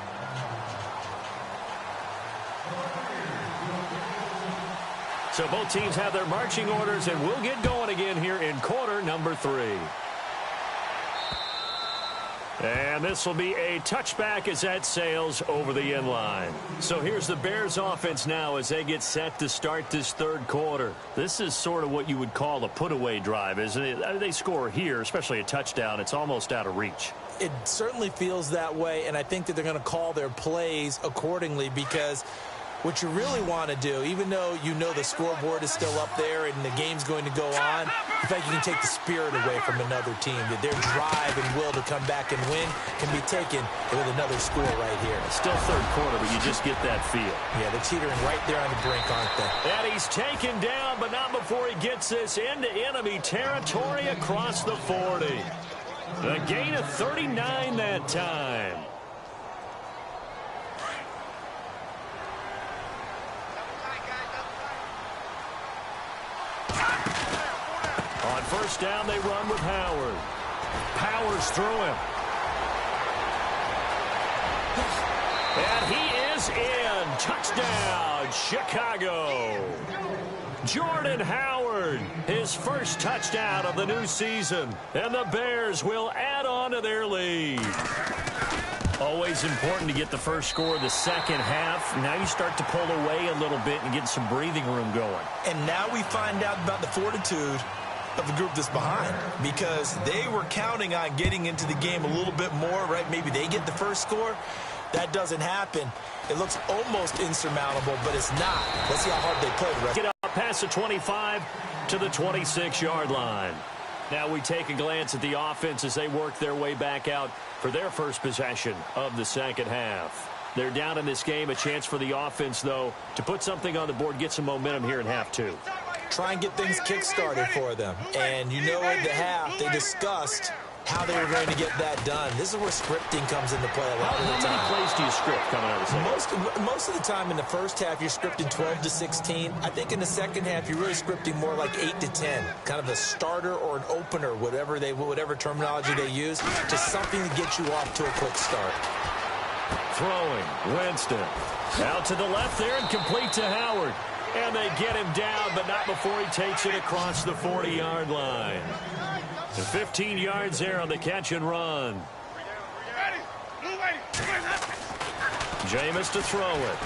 So both teams have their marching orders, and we'll get going again here in quarter number 3. And this will be a touchback as that sails over the end line. So here's the Bears offense now as they get set to start this 3rd quarter. This is sort of what you would call a put-away drive, isn't it? They score here, especially a touchdown. It's almost out of reach. It certainly feels that way, and I think that they're going to call their plays accordingly because what you really want to do, even though you know the scoreboard is still up there and the game's going to go on, in fact, you can take the spirit away from another team. That their drive and will to come back and win can be taken with another score right here. Still 3rd quarter, but you just get that feel. Yeah, they're teetering right there on the brink, aren't they? And he's taken down, but not before he gets this into enemy territory across the 40. A gain of 39 that time. On 1st down, they run with Howard. Powers through him. And he is in. Touchdown, Chicago. Jordan Howard, his first touchdown of the new season. And the Bears will add on to their lead. Always important to get the first score of the second half. Now you start to pull away a little bit and get some breathing room going. And now we find out about the fortitude of the group that's behind, because they were counting on getting into the game a little bit more, right? Maybe they get the first score. That doesn't happen. It looks almost insurmountable, but it's not. Let's see how hard they play the rest. Get up past the 25 to the 26-yard line. Now we take a glance at the offense as they work their way back out for their first possession of the second half. They're down in this game. A chance for the offense, though, to put something on the board, get some momentum here in half two. Try and get things kick-started for them. And you know at the half, they discussed how they were going to get that done. This is where scripting comes into play a lot of the time. How many plays do you script coming out of the second? Most of the time in the first half, you're scripting 12 to 16. I think in the second half, you're really scripting more like 8 to 10. Kind of a starter or an opener, whatever terminology they use, to something to get you off to a quick start. Throwing, Winston. Out to the left there and complete to Howard. And they get him down, but not before he takes it across the 40-yard line. And 15 yards there on the catch and run. Jameis to throw it.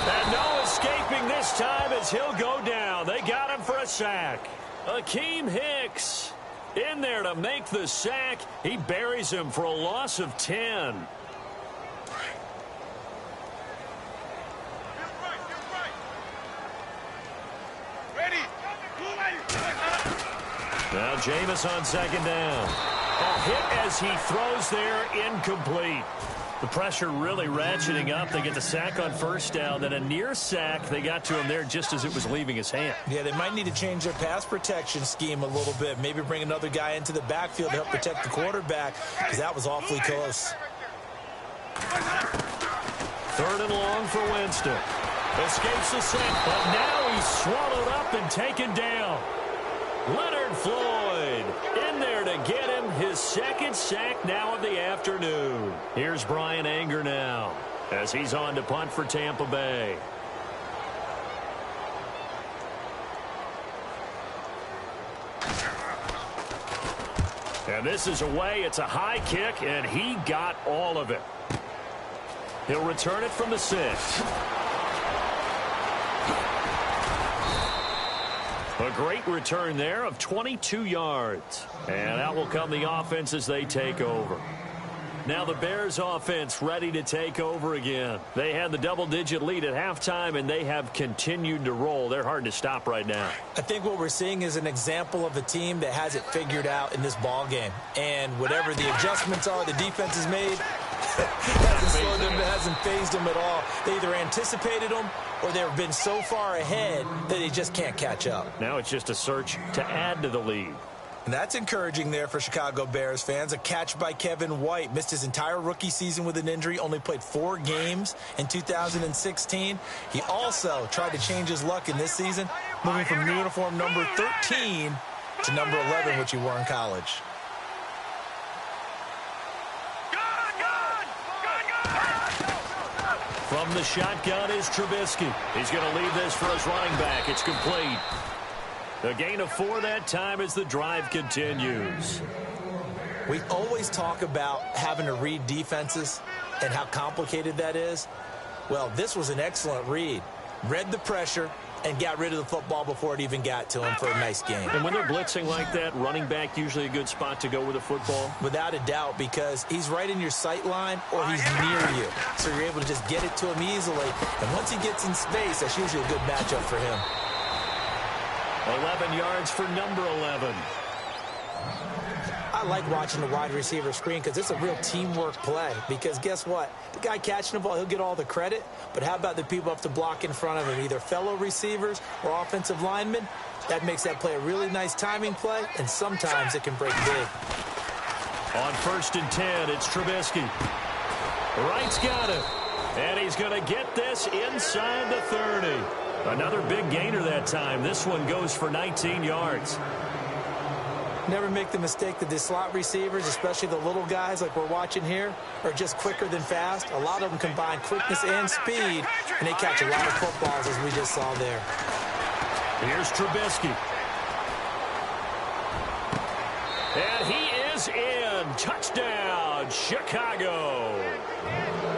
And no escaping this time as he'll go down. They got him for a sack. Akeem Hicks in there to make the sack. He buries him for a loss of 10. Now Jameis on second down. A hit as he throws there, incomplete. The pressure really ratcheting up. They get the sack on first down, then a near sack. They got to him there just as it was leaving his hand. Yeah, they might need to change their pass protection scheme a little bit. Maybe bring another guy into the backfield to help protect the quarterback, because that was awfully close. Third and long for Winston. Escapes the sack, but now he's swallowed up and taken down. Leonard Floyd in there to get him his second sack now of the afternoon. Here's Brian Anger now as he's on to punt for Tampa Bay. And this is away. It's a high kick, and he got all of it. He'll return it from the 6. A great return there of 22 yards. And out will come the offense as they take over. Now the Bears offense ready to take over again. They had the double-digit lead at halftime, and they have continued to roll. They're hard to stop right now. I think what we're seeing is an example of a team that has it figured out in this ball game. And whatever the adjustments are the defense has made, hasn't phased them at all. They either anticipated them or they've been so far ahead that they just can't catch up. Now it's just a search to add to the lead. And that's encouraging there for Chicago Bears fans. A catch by Kevin White. Missed his entire rookie season with an injury. Only played 4 games in 2016. He also tried to change his luck in this season, moving from uniform number 13 to number 11, which he wore in college. From the shotgun is Trubisky. He's going to leave this for his running back. It's complete. A gain of 4 that time as the drive continues. We always talk about having to read defenses and how complicated that is. Well, this was an excellent read. Read the pressure and got rid of the football before it even got to him for a nice game. And when they're blitzing like that, running back usually a good spot to go with the football? Without a doubt, because he's right in your sight line or he's near you. So you're able to just get it to him easily. And once he gets in space, that's usually a good matchup for him. 11 yards for number 11. I like watching the wide receiver screen because it's a real teamwork play. Because guess what? The guy catching the ball, he'll get all the credit. But how about the people up to block in front of him, either fellow receivers or offensive linemen? That makes that play a really nice timing play, and sometimes it can break big. On 1st and 10, it's Trubisky. Wright's got it. And he's going to get this inside the 30. Another big gainer that time. This one goes for 19 yards. Never make the mistake that the slot receivers, especially the little guys like we're watching here, are just quicker than fast. A lot of them combine quickness and speed, and they catch a lot of footballs, as we just saw there. Here's Trubisky. And he is in. Touchdown, Chicago.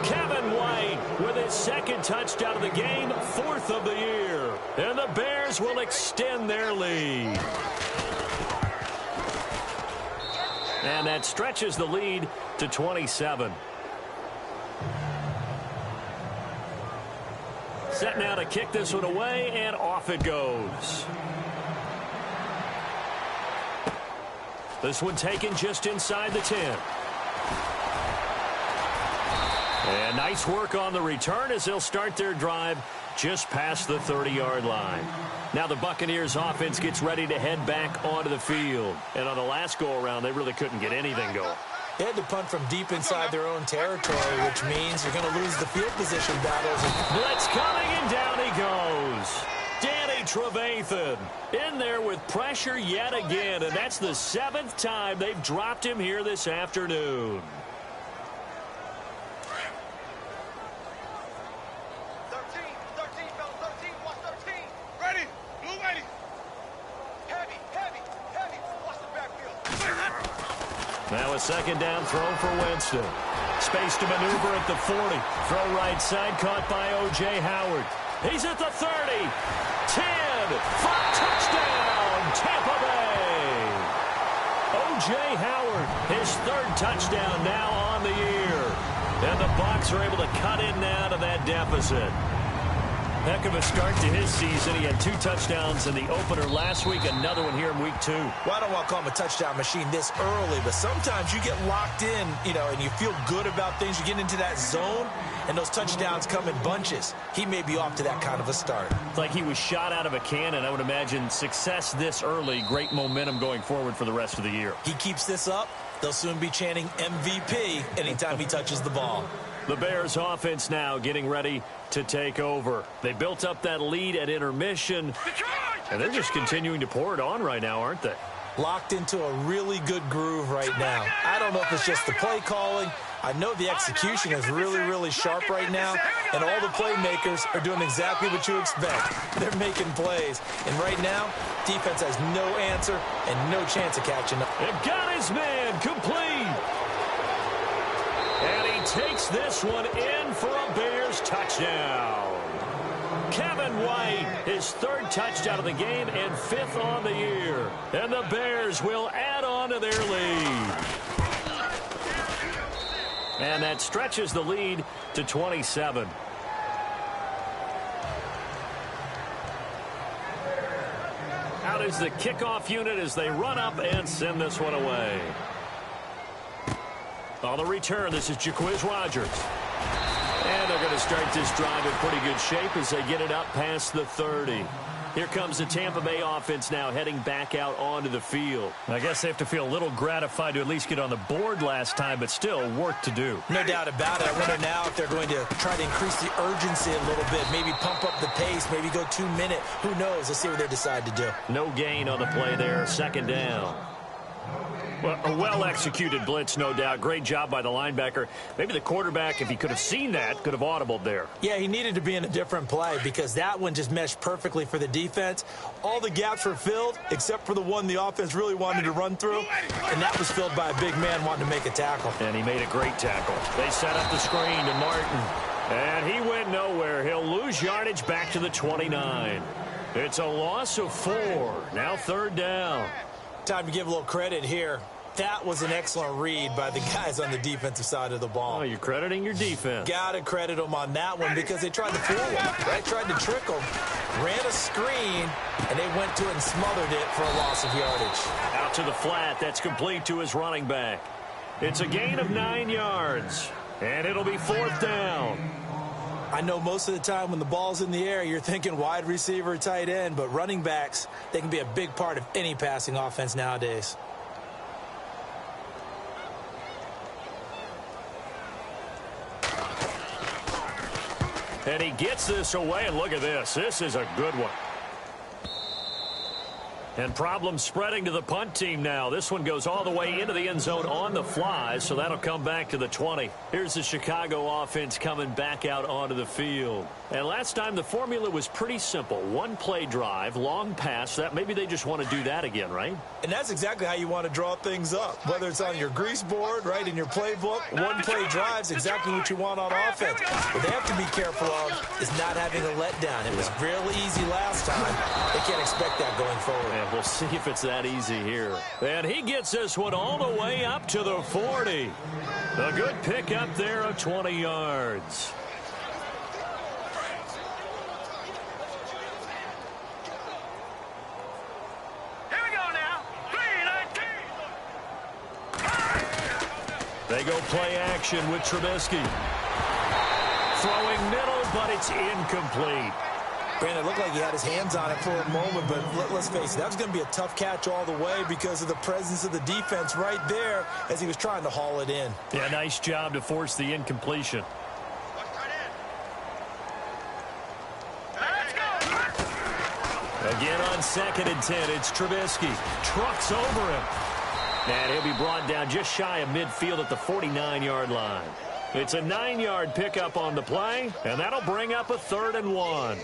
Kevin White with his second touchdown of the game, 4th of the year. And the Bears will extend their lead. And that stretches the lead to 27. Set now to kick this one away, and off it goes. This one taken just inside the 10. And nice work on the return as they'll start their drive just past the 30-yard line. Now the Buccaneers offense gets ready to head back onto the field. And on the last go-around, they really couldn't get anything going. They had to punt from deep inside their own territory, which means you're going to lose the field position battles. Blitz coming, and down he goes. Danny Trevathan in there with pressure yet again, and that's the 7th time they've dropped him here this afternoon. 13, watch 13. Ready, blue ready. Heavy, watch the backfield. Now a second down throw for Winston. Space to maneuver at the 40. Throw right side, caught by O.J. Howard. He's at the 30. 10. 5, touchdown, Tampa Bay. O.J. Howard, his 3rd touchdown now on the year. And the Bucs are able to cut in now to that deficit. Heck of a start to his season. He had 2 touchdowns in the opener last week, another one here in week 2. Well, I don't want to call him a touchdown machine this early, but sometimes you get locked in, and you feel good about things. You get into that zone, and those touchdowns come in bunches. He may be off to that kind of a start. It's like he was shot out of a cannon. I would imagine success this early, great momentum going forward for the rest of the year. He keeps this up, they'll soon be chanting MVP anytime he touches the ball. The Bears offense now getting ready to take over. They built up that lead at intermission, and they're just continuing to pour it on right now, aren't they? Locked into a really good groove right now. I don't know if it's just the play calling. I know the execution is really, really sharp right now, and all the playmakers are doing exactly what you expect. They're making plays, and right now, defense has no answer and no chance of catching up. It got his man complete. And he takes this one in for a Bears touchdown. Kevin White, his 3rd touchdown of the game and 5th on the year. And the Bears will add on to their lead. And that stretches the lead to 27. Out is the kickoff unit as they run up and send this one away. On the return, this is Jacquizz Rodgers. And they're going to start this drive in pretty good shape as they get it up past the 30. Here comes the Tampa Bay offense now heading back out onto the field. I guess they have to feel a little gratified to at least get on the board last time, but still work to do. No doubt about it. I wonder now if they're going to try to increase the urgency a little bit, maybe pump up the pace, maybe go 2-minute. Who knows? Let's see what they decide to do. No gain on the play there, 2nd down. Well, a well-executed blitz, no doubt. Great job by the linebacker. Maybe the quarterback, if he could have seen that, could have audibled there. Yeah, he needed to be in a different play because that one just meshed perfectly for the defense. All the gaps were filled except for the one the offense really wanted to run through, and that was filled by a big man wanting to make a tackle. And he made a great tackle. They set up the screen to Martin, and he went nowhere. He'll lose yardage back to the 29. It's a loss of 4. Now 3rd down. Time to give a little credit here. That was an excellent read by the guys on the defensive side of the ball. Oh, you're crediting your defense. Got to credit them on that one because they tried to fool him, right? Tried to trick him, ran a screen, and they went to it and smothered it for a loss of yardage. Out to the flat. That's complete to his running back. It's a gain of 9 yards, and it'll be 4th down. I know most of the time when the ball's in the air, you're thinking wide receiver, tight end, but running backs, they can be a big part of any passing offense nowadays. And he gets this away, and look at this. This is a good one. And problems spreading to the punt team now. This one goes all the way into the end zone on the fly, so that'll come back to the 20. Here's the Chicago offense coming back out onto the field. And last time the formula was pretty simple. One play drive, long pass. That maybe they just want to do that again, right? And that's exactly how you want to draw things up. Whether it's on your grease board, right, in your playbook, one play drives exactly what you want on offense. What they have to be careful of is not having a letdown. It was real easy last time. They can't expect that going forward. And we'll see if it's that easy here. And he gets this one all the way up to the 40. A good pick up there of 20 yards. They go play action with Trubisky. Throwing middle, but it's incomplete. Brandon, it looked like he had his hands on it for a moment, but let's face it, that was going to be a tough catch all the way because of the presence of the defense right there as he was trying to haul it in. Yeah, nice job to force the incompletion. Again on 2nd and 10, it's Trubisky. Trucks over him. And he'll be brought down just shy of midfield at the 49-yard line. It's a 9-yard pickup on the play, and that'll bring up a 3rd and 1.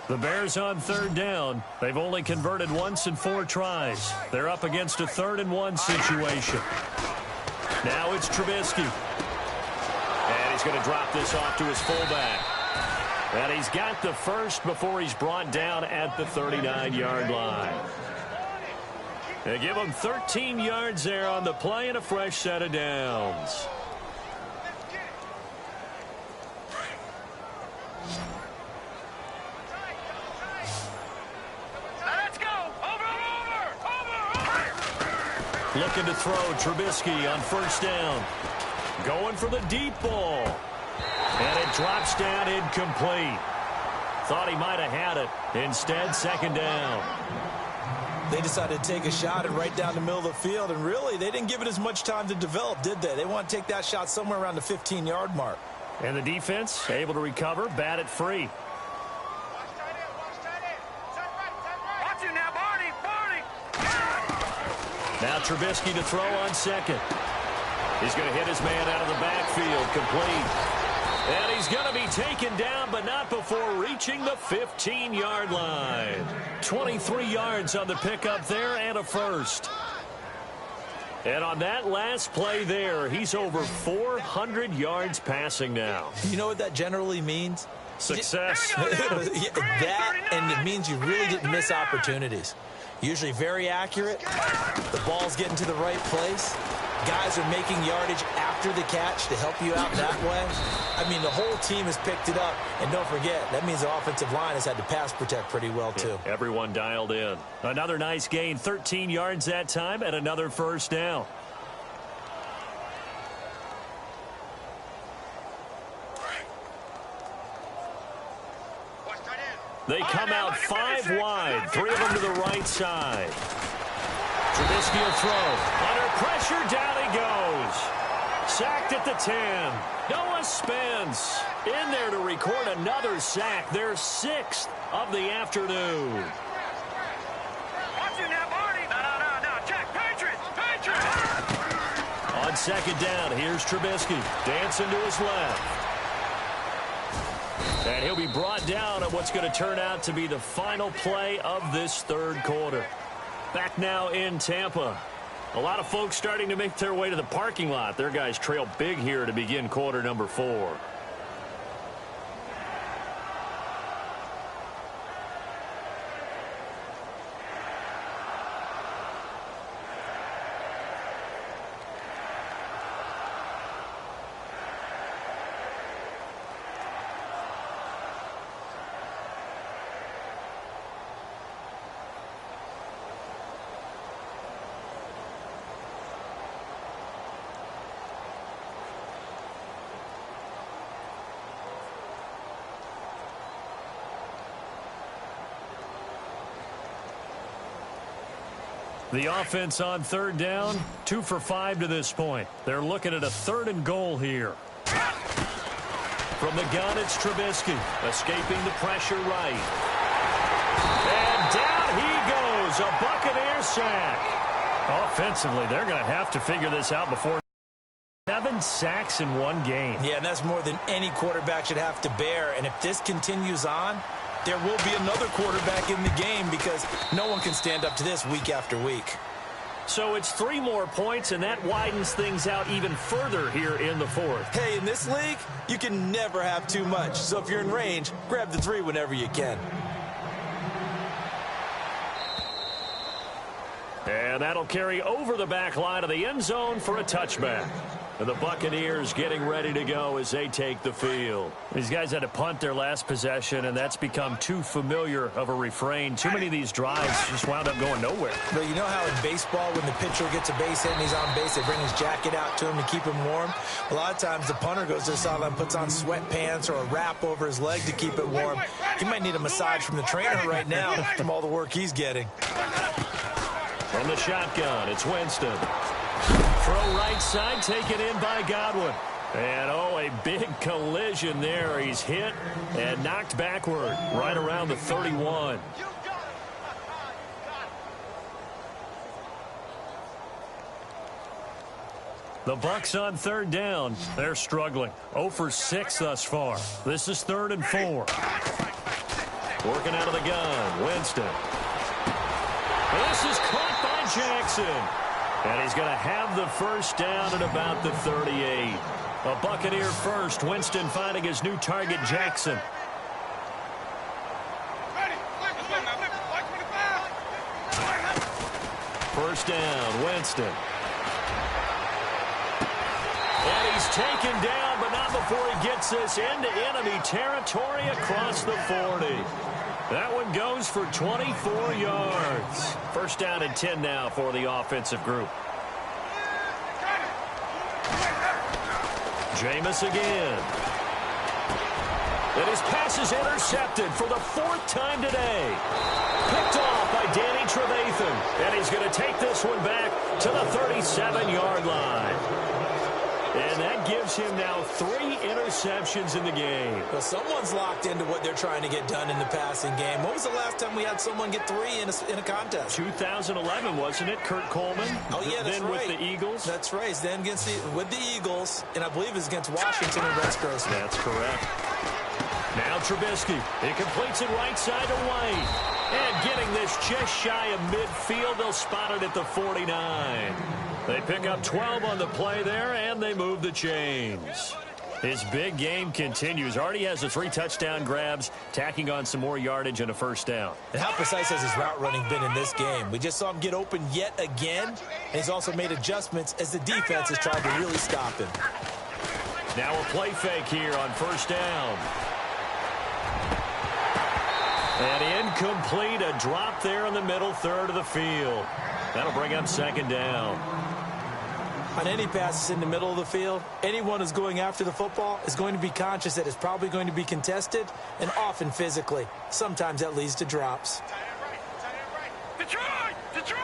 The Bears on 3rd down. They've only converted once in 4 tries. They're up against a 3rd and 1 situation. Now it's Trubisky. And he's going to drop this off to his fullback. And he's got the first before he's brought down at the 39-yard line. They give him 13 yards there on the play and a fresh set of downs. Let's go! Over! Looking to throw Trubisky on 1st down. Going for the deep ball. And it drops down incomplete. Thought he might have had it. Instead, 2nd down. They decided to take a shot and right down the middle of the field, and really, they didn't give it as much time to develop, did they? They want to take that shot somewhere around the 15-yard mark. And the defense able to recover, bat it free. Watch it now, Barney! Now Trubisky to throw on 2nd. He's going to hit his man out of the backfield, complete. And he's going to be taken down, but not before reaching the 15-yard line. 23 yards on the pickup there and a first. And on that last play there, he's over 400 yards passing now. You know what that generally means? Success. That, and it means you really didn't miss opportunities. Usually very accurate. The ball's getting to the right place. Guys are making yardage after the catch to help you out that way. I mean, the whole team has picked it up. And don't forget, that means the offensive line has had to pass protect pretty well, too. Yeah, everyone dialed in. Another nice gain, 13 yards that time, and another 1st down. They come out 5 wide, 3 of them to the right side. Trubisky will throw. Under pressure, down he goes. Sacked at the 10. Noah Spence in there to record another sack. Their 6th of the afternoon. Watch it now, Barney! No, check, Patriots! On 2nd down, here's Trubisky. Dancing to his left. And he'll be brought down at what's going to turn out to be the final play of this 3rd quarter. Back now in Tampa. A lot of folks starting to make their way to the parking lot. Their guys trail big here to begin quarter number 4. The offense on 3rd down, 2 for 5 to this point. They're looking at a 3rd and goal here. From the gun, it's Trubisky, escaping the pressure right. And down he goes, a Buccaneer sack. Offensively, they're going to have to figure this out before 7 sacks in one game. Yeah, and that's more than any quarterback should have to bear. And if this continues on, there will be another quarterback in the game because no one can stand up to this week after week. So it's 3 more points, and that widens things out even further here in the fourth. Hey, in this league, you can never have too much. So if you're in range, grab the 3 whenever you can. And that'll carry over the back line of the end zone for a touchback. And the Buccaneers getting ready to go as they take the field. These guys had to punt their last possession, and that's become too familiar of a refrain. Too many of these drives just wound up going nowhere. But you know how in baseball, when the pitcher gets a base hit and he's on base, they bring his jacket out to him to keep him warm? A lot of times the punter goes to the sideline, puts on sweatpants or a wrap over his leg to keep it warm. He might need a massage from the trainer right now from all the work he's getting. From the shotgun, it's Winston. Throw right side, taken in by Godwin. And, oh, a big collision there. He's hit and knocked backward right around the 31. The Bucs on 3rd down. They're struggling. 0 for 6 thus far. This is 3rd and 4. Working out of the gun, Winston. This is caught by Jackson. And he's going to have the first down at about the 38. A Buccaneer first. Winston finding his new target, Jackson. First down, Winston. And he's taken down, but not before he gets this into enemy territory across the 40. That one goes for 24 yards. First down and 10 now for the offensive group. Jameis again. And his pass is intercepted for the 4th time today. Picked off by Danny Trevathan. And he's going to take this one back to the 37-yard line. And that gives him now 3 interceptions in the game. Well, someone's locked into what they're trying to get done in the passing game. When was the last time we had someone get 3 in a contest? 2011, wasn't it? Kurt Coleman. Oh, yeah, that's then right. With the Eagles. That's right. Then with the Eagles, and I believe it's against Washington and Rex Grossman. That's correct. Now Trubisky. He completes it right side to White. And getting this just shy of midfield, they'll spot it at the 49. They pick up 12 on the play there, and they move the chains. His big game continues. Already has the 3 touchdown grabs, tacking on some more yardage and a first down. And how precise has his route running been in this game? We just saw him get open yet again, and he's also made adjustments as the defense has tried to really stop him. Now a play fake here on first down. And incomplete, a drop there in the middle third of the field. That'll bring up 2nd down. On any passes in the middle of the field, anyone who's going after the football is going to be conscious that it's probably going to be contested and often physically. Sometimes that leads to drops. Detroit! Detroit!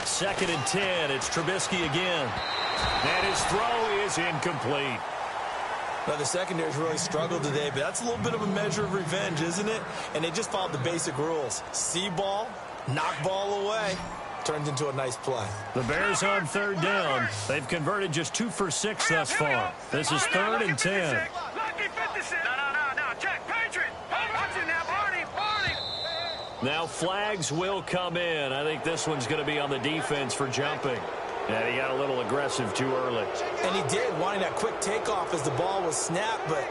2nd and 10. It's Trubisky again. And his throw is incomplete. Now, the secondary's really struggled today, but that's a little bit of a measure of revenge, isn't it? And they just followed the basic rules. See ball, knock ball away. Turned into a nice play. The Bears on 3rd down. They've converted just 2 for 6 thus far. This is 3rd and 10. Lucky 56. No. Check. Patriot. Watch it now, Barney. Now flags will come in. I think this one's going to be on the defense for jumping. And he got a little aggressive too early. And he did, wanting that quick takeoff as the ball was snapped, but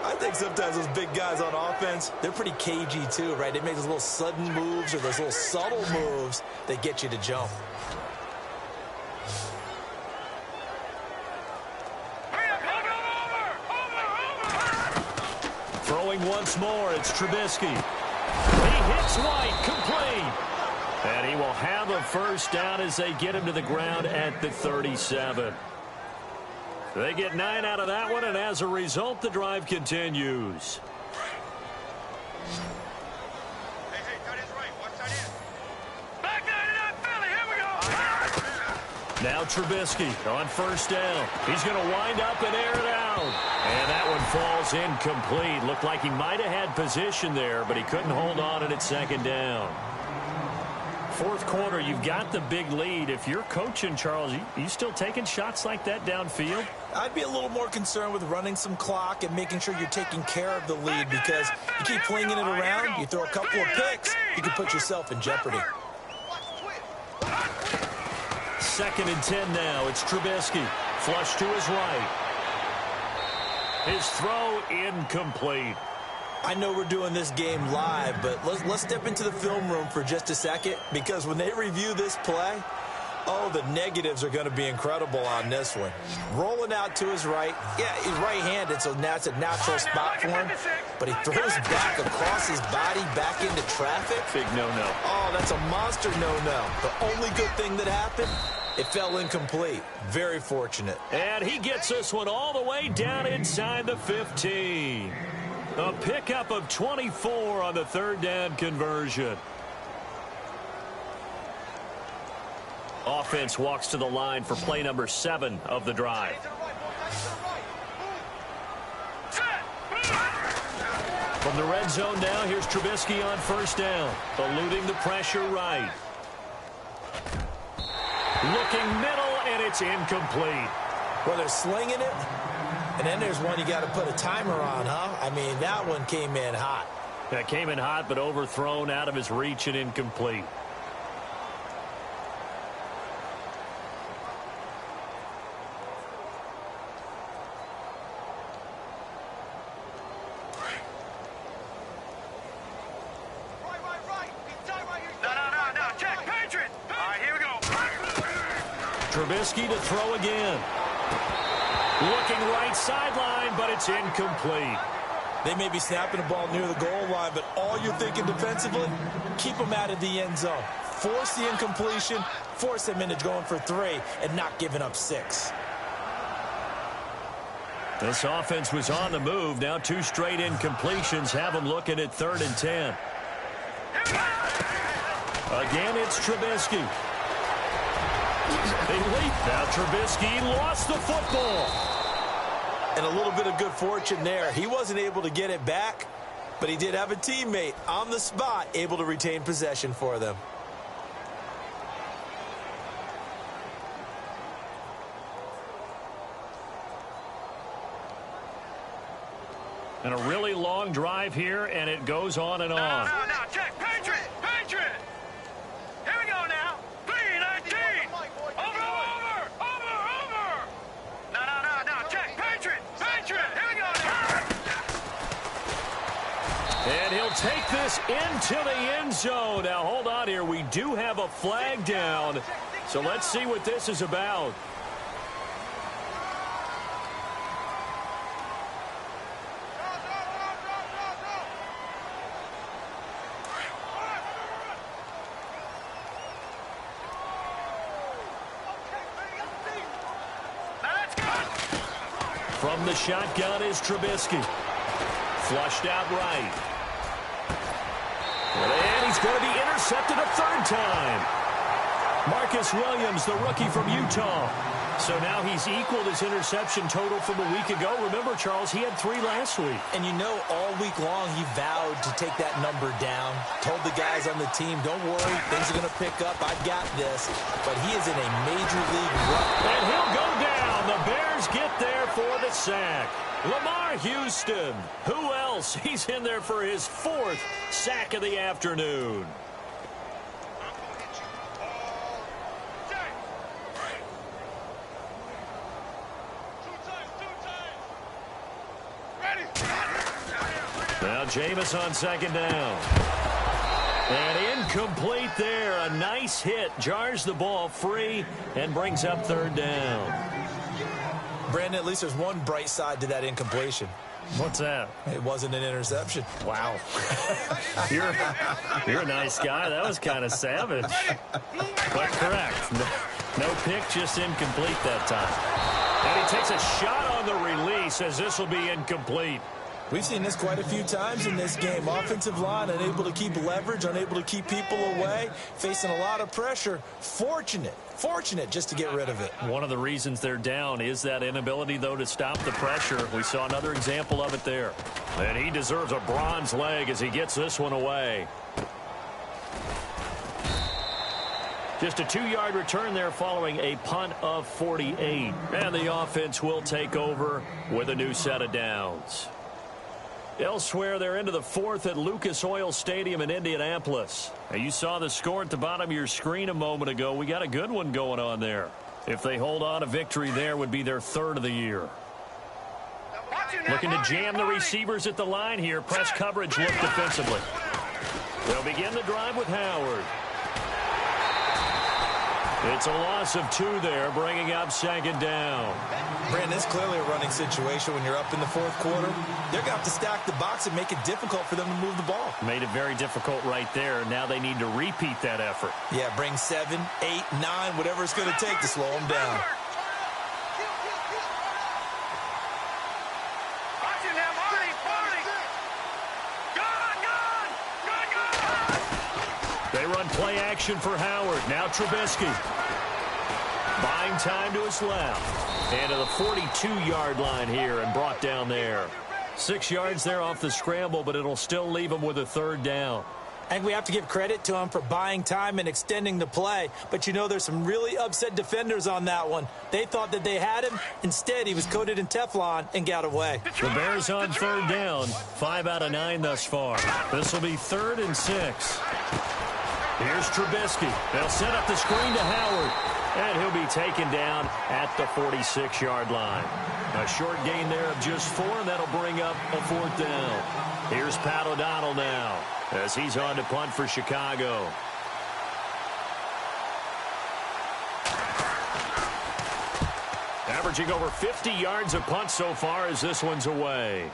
I think sometimes those big guys on offense, they're pretty cagey too, right? They make those little sudden moves or those little subtle moves that get you to jump. Throwing once more, it's Trubisky. He hits White, complete. And he will have a first down as they get him to the ground at the 37. They get 9 out of that one, and as a result, the drive continues. Now Trubisky on first down. He's going to wind up and air it out. And that one falls incomplete. Looked like he might have had position there, but he couldn't hold on at second down. Fourth quarter, you've got the big lead. If you're coaching, Charles, you still taking shots like that downfield? I'd be a little more concerned with running some clock and making sure you're taking care of the lead, because you keep flinging it around, you throw a couple of picks, you can put yourself in jeopardy. 2nd and 10 now. It's Trubisky. Flush to his right. His throw incomplete. I know we're doing this game live, but let's step into the film room for just a second, because when they review this play, oh, the negatives are going to be incredible on this one. Rolling out to his right. Yeah, he's right-handed, so now it's a natural spot for him. But he throws back across his body, back into traffic. Big no-no. Oh, that's a monster no-no. The only good thing that happened, it fell incomplete. Very fortunate. And he gets this one all the way down inside the 15. A pickup of 24 on the 3rd down conversion. Offense walks to the line for play number 7 of the drive. From the red zone now, here's Trubisky on first down. Eluding the pressure right. Looking middle, and it's incomplete. Well, they're slinging it, and then there's one you got to put a timer on, huh? I mean, that one came in hot. That came in hot, but overthrown, out of his reach, and incomplete. Trubisky to throw again. Looking right sideline, but it's incomplete. They may be snapping the ball near the goal line, but all you're thinking defensively, keep them out of the end zone. Force the incompletion, force them into going for 3, and not giving up 6. This offense was on the move. Now 2 straight incompletions have them looking at 3rd and 10. Again, it's Trubisky. They leap. Now Trubisky lost the football. And a little bit of good fortune there. He wasn't able to get it back, but he did have a teammate on the spot able to retain possession for them. And a really long drive here, and it goes on and on. No, check. Patriot! Patriot! Here we go now. 3-19. Over. No, check. Patriot! Patriot! Here we go now. And he'll take this into the end zone. Now, hold on here. We do have a flag down. So let's see what this is about. From the shotgun is Trubisky. Flushed out right. And he's going to be intercepted a 3rd time. Marcus Williams, the rookie from Utah. So now he's equaled his interception total from a week ago. Remember, Charles, he had 3 last week. And you know, all week long he vowed to take that number down. Told the guys on the team, don't worry, things are going to pick up. I've got this. But he is in a major league rut. And he'll go down. The Bears get there for the sack. Lamar Houston. Who else? He's in there for his 4th sack of the afternoon. Now Jameis on 2nd down. And incomplete there. A nice hit. Jars the ball free and brings up 3rd down. Brandon, at least there's one bright side to that incompletion. What's that? It wasn't an interception. Wow. You're a nice guy. That was kind of savage. But correct. No pick, just incomplete that time. And he takes a shot on the release as this will be incomplete. We've seen this quite a few times in this game. Offensive line unable to keep leverage, unable to keep people away, facing a lot of pressure. Fortunate just to get rid of it. One of the reasons they're down is that inability, though, to stop the pressure. We saw another example of it there. And he deserves a bronze leg as he gets this one away. Just a 2-yard return there following a punt of 48. And the offense will take over with a new set of downs. Elsewhere, they're into the fourth at Lucas Oil Stadium in Indianapolis. Now, you saw the score at the bottom of your screen a moment ago. We got a good one going on there. If they hold on, a victory there would be their third of the year. Looking to jam the receivers at the line here. Press coverage look defensively. They'll begin the drive with Howard. It's a loss of 2 there, bringing up second down. Brandon, it's clearly a running situation when you're up in the fourth quarter. They're going to have to stack the box and make it difficult for them to move the ball. Made it very difficult right there. Now they need to repeat that effort. Yeah, bring 7, 8, 9, whatever it's going to take to slow them down. They run play action for Howard. Now Trubisky. Buying time to his left. And to the 42-yard line here and brought down there. 6 yards there off the scramble, but it'll still leave him with a third down. I think we have to give credit to him for buying time and extending the play. But, you know, there's some really upset defenders on that one. They thought that they had him. Instead, he was coated in Teflon and got away. The Bears on third down. 5 out of 9 thus far. This will be 3rd and 6. Here's Trubisky. They'll set up the screen to Howard. And he'll be taken down at the 46-yard line. A short gain there of just 4, and that'll bring up a 4th down. Here's Pat O'Donnell now as he's on to punt for Chicago. Averaging over 50 yards a punt so far as this one's away.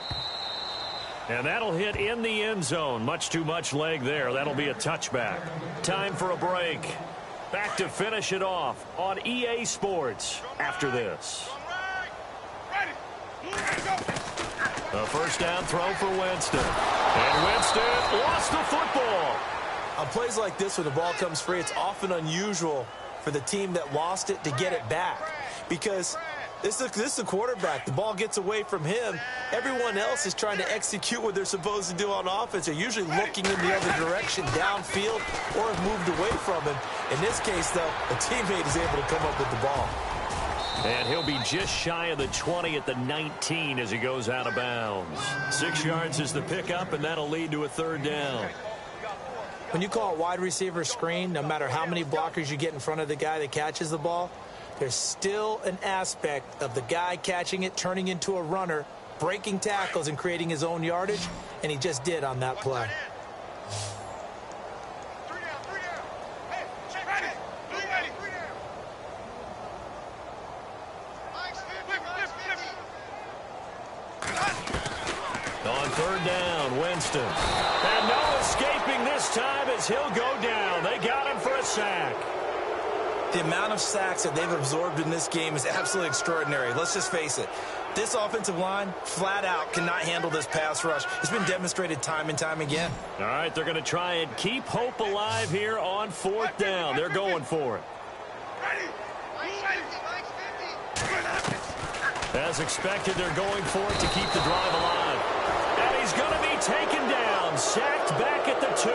And that'll hit in the end zone. Much too much leg there. That'll be a touchback. Time for a break. Back to finish it off on EA Sports after this. A first down throw for Winston. And Winston lost the football. On plays like this where the ball comes free, it's often unusual for the team that lost it to get it back. Because this is the quarterback. The ball gets away from him. Everyone else is trying to execute what they're supposed to do on offense. They're usually looking in the other direction, downfield, or have moved away from him. In this case, though, a teammate is able to come up with the ball. And he'll be just shy of the 20 at the 19 as he goes out of bounds. 6 yards is the pickup, and that'll lead to a third down. When you call a wide receiver screen, no matter how many blockers you get in front of the guy that catches the ball, there's still an aspect of the guy catching it, turning into a runner, breaking tackles and creating his own yardage, and he just did on that play. On third down, Winston. And no escaping this time as he'll go down. They got him for a sack. The amount of sacks that they've absorbed in this game is absolutely extraordinary. Let's just face it. This offensive line, flat out, cannot handle this pass rush. It's been demonstrated time and time again. All right, they're going to try and keep hope alive here on 4th down. They're going for it. As expected, they're going for it to keep the drive alive. And he's going to be taken down, sacked back at the 2.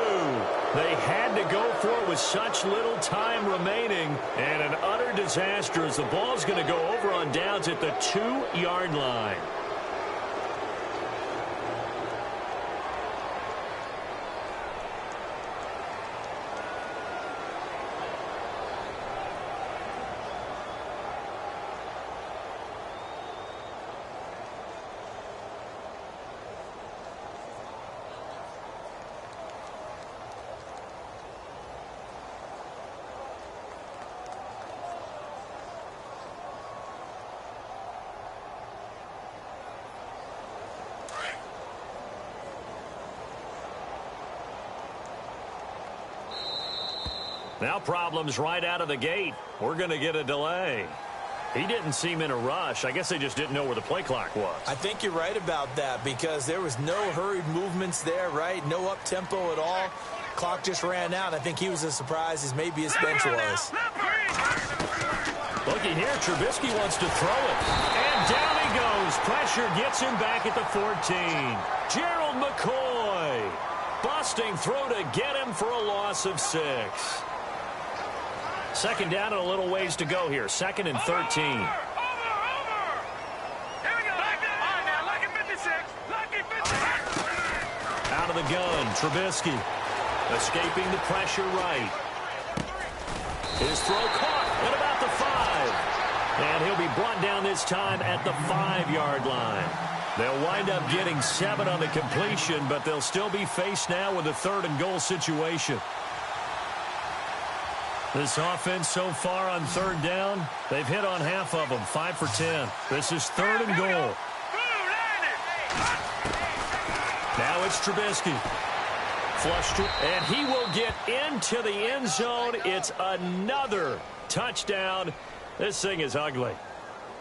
They had to go for it with such little time remaining, and an utter disaster as the ball's going to go over on downs at the 2-yard line. Now problems right out of the gate. We're going to get a delay. He didn't seem in a rush. I guess they just didn't know where the play clock was. I think you're right about that because there was no hurried movements there, right? No up-tempo at all. Clock just ran out. I think he was as surprised as maybe his bench was. Looking here, Trubisky wants to throw it. And down he goes. Pressure gets him back at the 14. Gerald McCoy. Busting throw to get him for a loss of 6. Second down and a little ways to go here. 2nd and 13. Over. Here we go. On now, lucky 56. Lucky 56. Out of the gun, Trubisky. Escaping the pressure right. His throw caught at about the 5. And he'll be brought down this time at the 5-yard line. They'll wind up getting 7 on the completion, but they'll still be faced now with a 3rd and goal situation. This offense so far on 3rd down, they've hit on half of them, 5 for 10. This is 3rd and goal. Now it's Trubisky. Flushed, and he will get into the end zone. It's another touchdown. This thing is ugly.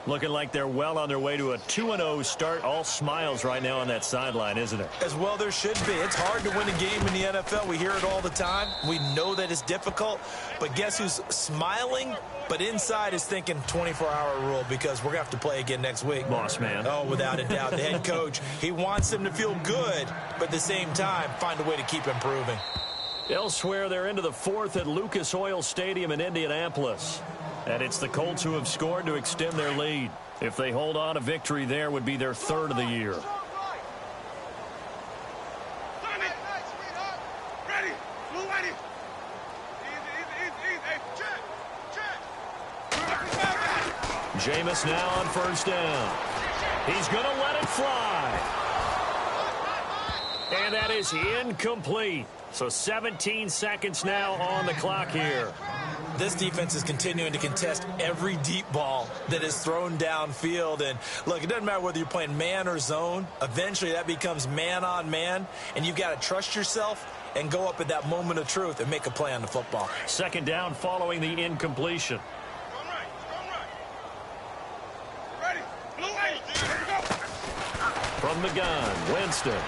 Looking like they're well on their way to a 2-0 start. All smiles right now on that sideline, isn't it? As well there should be. It's hard to win a game in the NFL. We hear it all the time. We know that it's difficult. But guess who's smiling? But inside is thinking 24-hour rule because we're going to have to play again next week. Boss man. Oh, without a doubt. The head coach, he wants them to feel good, but at the same time, find a way to keep improving. Elsewhere, they're into the 4th at Lucas Oil Stadium in Indianapolis. And it's the Colts who have scored to extend their lead. If they hold on, a victory there would be their 3rd of the year. Ready. Blue ready. Easy. Check. Jameis now on 1st down. He's going to let it fly. And that is incomplete. So 17 seconds now on the clock here. This defense is continuing to contest every deep ball that is thrown downfield. And, look, it doesn't matter whether you're playing man or zone. Eventually that becomes man-on-man, and you've got to trust yourself and go up at that moment of truth and make a play on the football. 2nd down following the incompletion. Going right. Ready. Blue ready. Here we go. From the gun, Winston.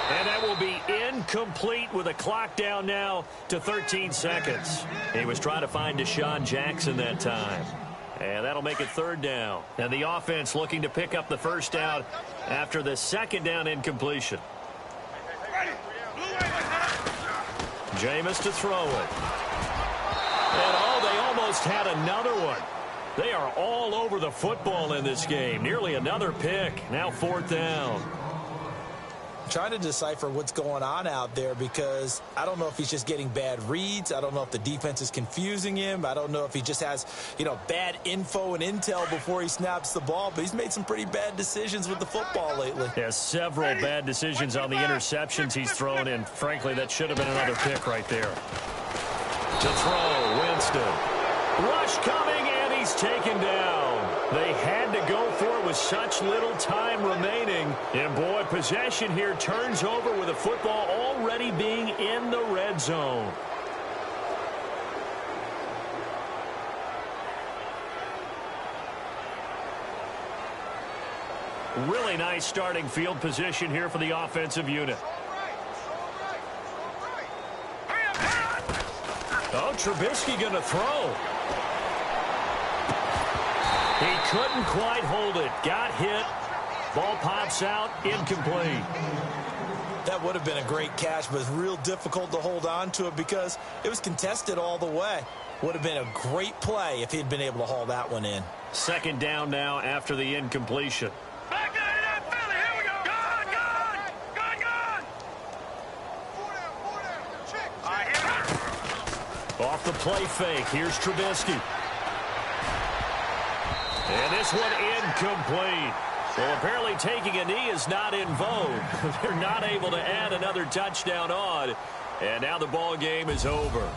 And that will be incomplete with a clock down now to 13 seconds. He was trying to find Deshaun Jackson that time. And that'll make it 3rd down. And the offense looking to pick up the 1st down after the 2nd down incompletion. Ready. Blue ready. Jameis to throw it. And they almost had another one. They are all over the football in this game. Nearly another pick. Now 4th down. Trying to decipher what's going on out there because I don't know if he's just getting bad reads. I don't know if the defense is confusing him. I don't know if he just has, bad info and intel before he snaps the ball. But he's made some pretty bad decisions with the football lately. Yeah, several bad decisions on the interceptions he's thrown in. Frankly, that should have been another pick right there. To throw, Winston. Rush coming, and he's taken down. They had to go for it with such little time remaining. And, boy, possession here turns over with the football already being in the red zone. Really nice starting field position here for the offensive unit. Oh, Trubisky going to throw. He couldn't quite hold it. Got hit. Ball pops out. Incomplete. That would have been a great catch, but it's real difficult to hold on to it because it was contested all the way. Would have been a great play if he'd been able to haul that one in. 2nd down now after the incompletion. Back there to that Philly. Here we go. Gone. Four down. Check. All right, here we go. Off the play fake. Here's Trubisky. And this one incomplete. Well, apparently taking a knee is not in vogue. They're not able to add another touchdown on. And now the ball game is over.